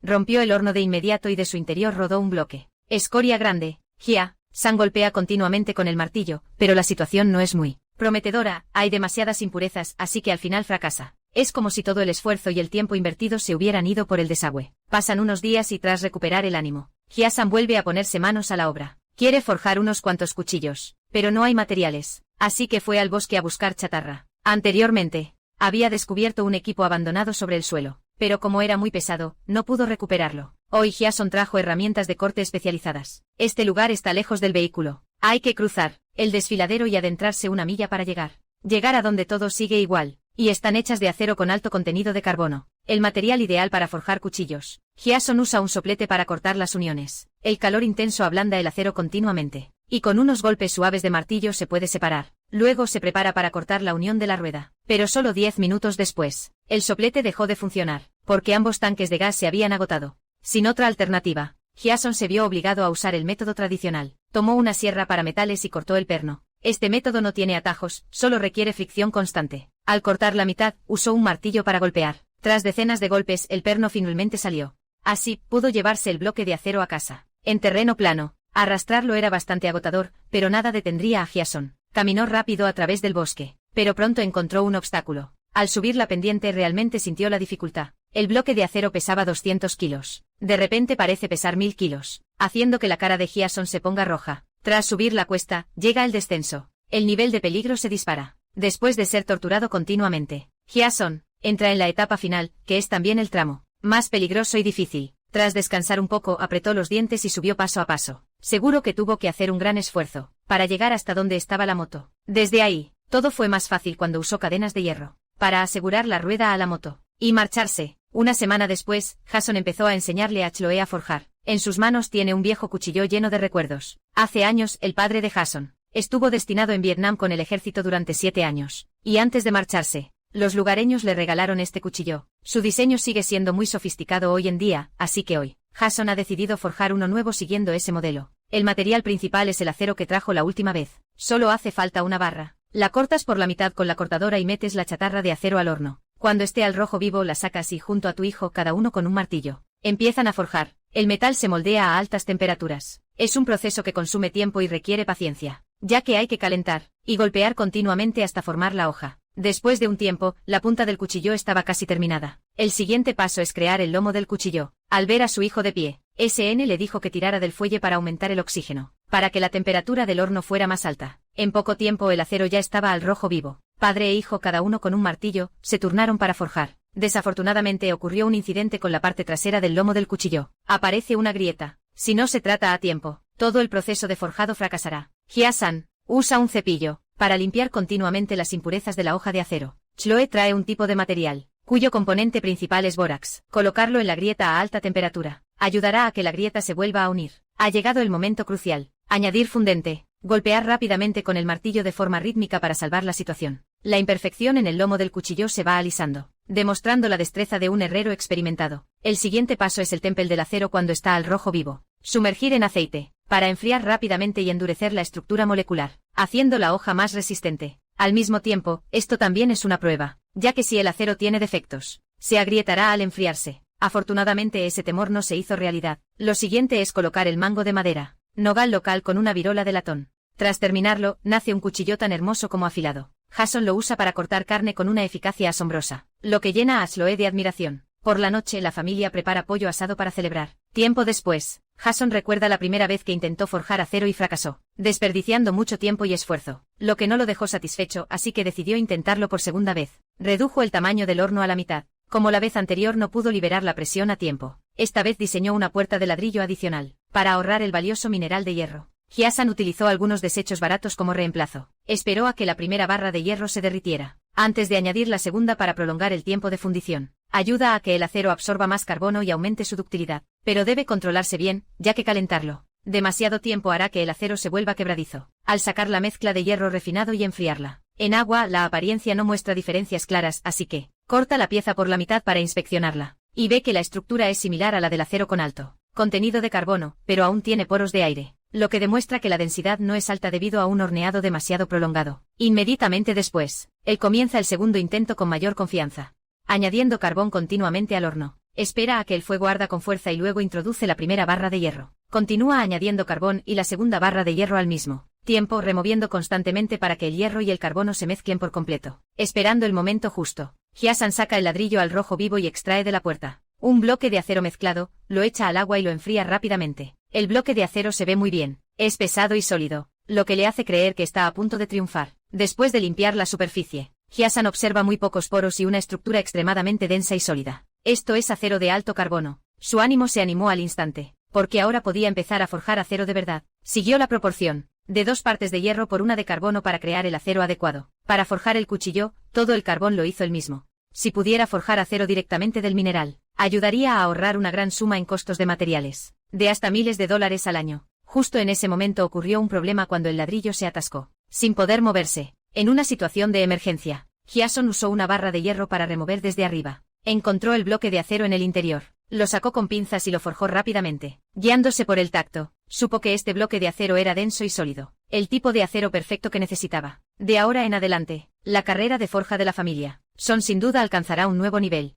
rompió el horno de inmediato y de su interior rodó un bloque. Escoria grande. Jason golpea continuamente con el martillo, pero la situación no es muy prometedora, hay demasiadas impurezas, así que al final fracasa. Es como si todo el esfuerzo y el tiempo invertidos se hubieran ido por el desagüe. Pasan unos días y tras recuperar el ánimo, Hyasan vuelve a ponerse manos a la obra. Quiere forjar unos cuantos cuchillos, pero no hay materiales, así que fue al bosque a buscar chatarra. Anteriormente, había descubierto un equipo abandonado sobre el suelo, pero como era muy pesado, no pudo recuperarlo. Hoy Hyasan trajo herramientas de corte especializadas. Este lugar está lejos del vehículo. Hay que cruzar el desfiladero y adentrarse una milla para llegar a donde todo sigue igual, y están hechas de acero con alto contenido de carbono, el material ideal para forjar cuchillos. Hyasan usa un soplete para cortar las uniones. El calor intenso ablanda el acero continuamente, y con unos golpes suaves de martillo se puede separar. Luego se prepara para cortar la unión de la rueda, pero solo 10 minutos después, el soplete dejó de funcionar, porque ambos tanques de gas se habían agotado. Sin otra alternativa, Hyasan se vio obligado a usar el método tradicional. Tomó una sierra para metales y cortó el perno. Este método no tiene atajos, solo requiere fricción constante. Al cortar la mitad, usó un martillo para golpear. Tras decenas de golpes, el perno finalmente salió. Así, pudo llevarse el bloque de acero a casa. En terreno plano, arrastrarlo era bastante agotador, pero nada detendría a Hyasan. Caminó rápido a través del bosque, pero pronto encontró un obstáculo. Al subir la pendiente realmente sintió la dificultad. El bloque de acero pesaba 200 kilos. De repente parece pesar 1000 kilos, haciendo que la cara de Hyasan se ponga roja. Tras subir la cuesta, llega el descenso. El nivel de peligro se dispara. Después de ser torturado continuamente, Hyasan entra en la etapa final, que es también el tramo más peligroso y difícil. Tras descansar un poco, apretó los dientes y subió paso a paso. Seguro que tuvo que hacer un gran esfuerzo para llegar hasta donde estaba la moto. Desde ahí, todo fue más fácil cuando usó cadenas de hierro para asegurar la rueda a la moto y marcharse. Una semana después, Hyasan empezó a enseñarle a Chloe a forjar. En sus manos tiene un viejo cuchillo lleno de recuerdos. Hace años, el padre de Hyasan estuvo destinado en Vietnam con el ejército durante 7 años, y antes de marcharse, los lugareños le regalaron este cuchillo. Su diseño sigue siendo muy sofisticado hoy en día, así que hoy, Hyasan ha decidido forjar uno nuevo siguiendo ese modelo. El material principal es el acero que trajo la última vez. Solo hace falta una barra. La cortas por la mitad con la cortadora y metes la chatarra de acero al horno. Cuando esté al rojo vivo la sacas y junto a tu hijo cada uno con un martillo. Empiezan a forjar. El metal se moldea a altas temperaturas. Es un proceso que consume tiempo y requiere paciencia, ya que hay que calentar y golpear continuamente hasta formar la hoja. Después de un tiempo, la punta del cuchillo estaba casi terminada. El siguiente paso es crear el lomo del cuchillo. Al ver a su hijo de pie, SN le dijo que tirara del fuelle para aumentar el oxígeno, para que la temperatura del horno fuera más alta. En poco tiempo el acero ya estaba al rojo vivo. Padre e hijo cada uno con un martillo, se turnaron para forjar. Desafortunadamente ocurrió un incidente con la parte trasera del lomo del cuchillo. Aparece una grieta. Si no se trata a tiempo, todo el proceso de forjado fracasará. Hyasan usa un cepillo para limpiar continuamente las impurezas de la hoja de acero. Chloe trae un tipo de material, cuyo componente principal es bórax. Colocarlo en la grieta a alta temperatura ayudará a que la grieta se vuelva a unir. Ha llegado el momento crucial. Añadir fundente. Golpear rápidamente con el martillo de forma rítmica para salvar la situación. La imperfección en el lomo del cuchillo se va alisando, demostrando la destreza de un herrero experimentado. El siguiente paso es el tempel del acero cuando está al rojo vivo. Sumergir en aceite, para enfriar rápidamente y endurecer la estructura molecular, haciendo la hoja más resistente. Al mismo tiempo, esto también es una prueba, ya que si el acero tiene defectos, se agrietará al enfriarse. Afortunadamente ese temor no se hizo realidad. Lo siguiente es colocar el mango de madera, nogal local con una virola de latón. Tras terminarlo, nace un cuchillo tan hermoso como afilado. Hyasan lo usa para cortar carne con una eficacia asombrosa, lo que llena a Chloe de admiración. Por la noche la familia prepara pollo asado para celebrar. Tiempo después, Hyasan recuerda la primera vez que intentó forjar acero y fracasó, desperdiciando mucho tiempo y esfuerzo, lo que no lo dejó satisfecho, así que decidió intentarlo por segunda vez. Redujo el tamaño del horno a la mitad. Como la vez anterior no pudo liberar la presión a tiempo, esta vez diseñó una puerta de ladrillo adicional, para ahorrar el valioso mineral de hierro. Hyasan utilizó algunos desechos baratos como reemplazo. Esperó a que la primera barra de hierro se derritiera, antes de añadir la segunda para prolongar el tiempo de fundición. Ayuda a que el acero absorba más carbono y aumente su ductilidad, pero debe controlarse bien, ya que calentarlo demasiado tiempo hará que el acero se vuelva quebradizo. Al sacar la mezcla de hierro refinado y enfriarla en agua, la apariencia no muestra diferencias claras, así que corta la pieza por la mitad para inspeccionarla, y ve que la estructura es similar a la del acero con alto contenido de carbono, pero aún tiene poros de aire, lo que demuestra que la densidad no es alta debido a un horneado demasiado prolongado. Inmediatamente después, él comienza el segundo intento con mayor confianza, añadiendo carbón continuamente al horno. Espera a que el fuego arda con fuerza y luego introduce la primera barra de hierro. Continúa añadiendo carbón y la segunda barra de hierro al mismo tiempo removiendo constantemente para que el hierro y el carbono se mezclen por completo. Esperando el momento justo, Hyasan saca el ladrillo al rojo vivo y extrae de la puerta un bloque de acero mezclado, lo echa al agua y lo enfría rápidamente. El bloque de acero se ve muy bien, es pesado y sólido, lo que le hace creer que está a punto de triunfar. Después de limpiar la superficie, Hyasan observa muy pocos poros y una estructura extremadamente densa y sólida. Esto es acero de alto carbono. Su ánimo se animó al instante, porque ahora podía empezar a forjar acero de verdad. Siguió la proporción de 2 partes de hierro por 1 de carbono para crear el acero adecuado. Para forjar el cuchillo, todo el carbón lo hizo él mismo. Si pudiera forjar acero directamente del mineral, ayudaría a ahorrar una gran suma en costos de materiales, de hasta miles de dólares al año. Justo en ese momento ocurrió un problema cuando el ladrillo se atascó, sin poder moverse. En una situación de emergencia, Hyasan usó una barra de hierro para remover desde arriba. Encontró el bloque de acero en el interior, lo sacó con pinzas y lo forjó rápidamente. Guiándose por el tacto, supo que este bloque de acero era denso y sólido, el tipo de acero perfecto que necesitaba. De ahora en adelante, la carrera de forja de la familia Son sin duda alcanzará un nuevo nivel.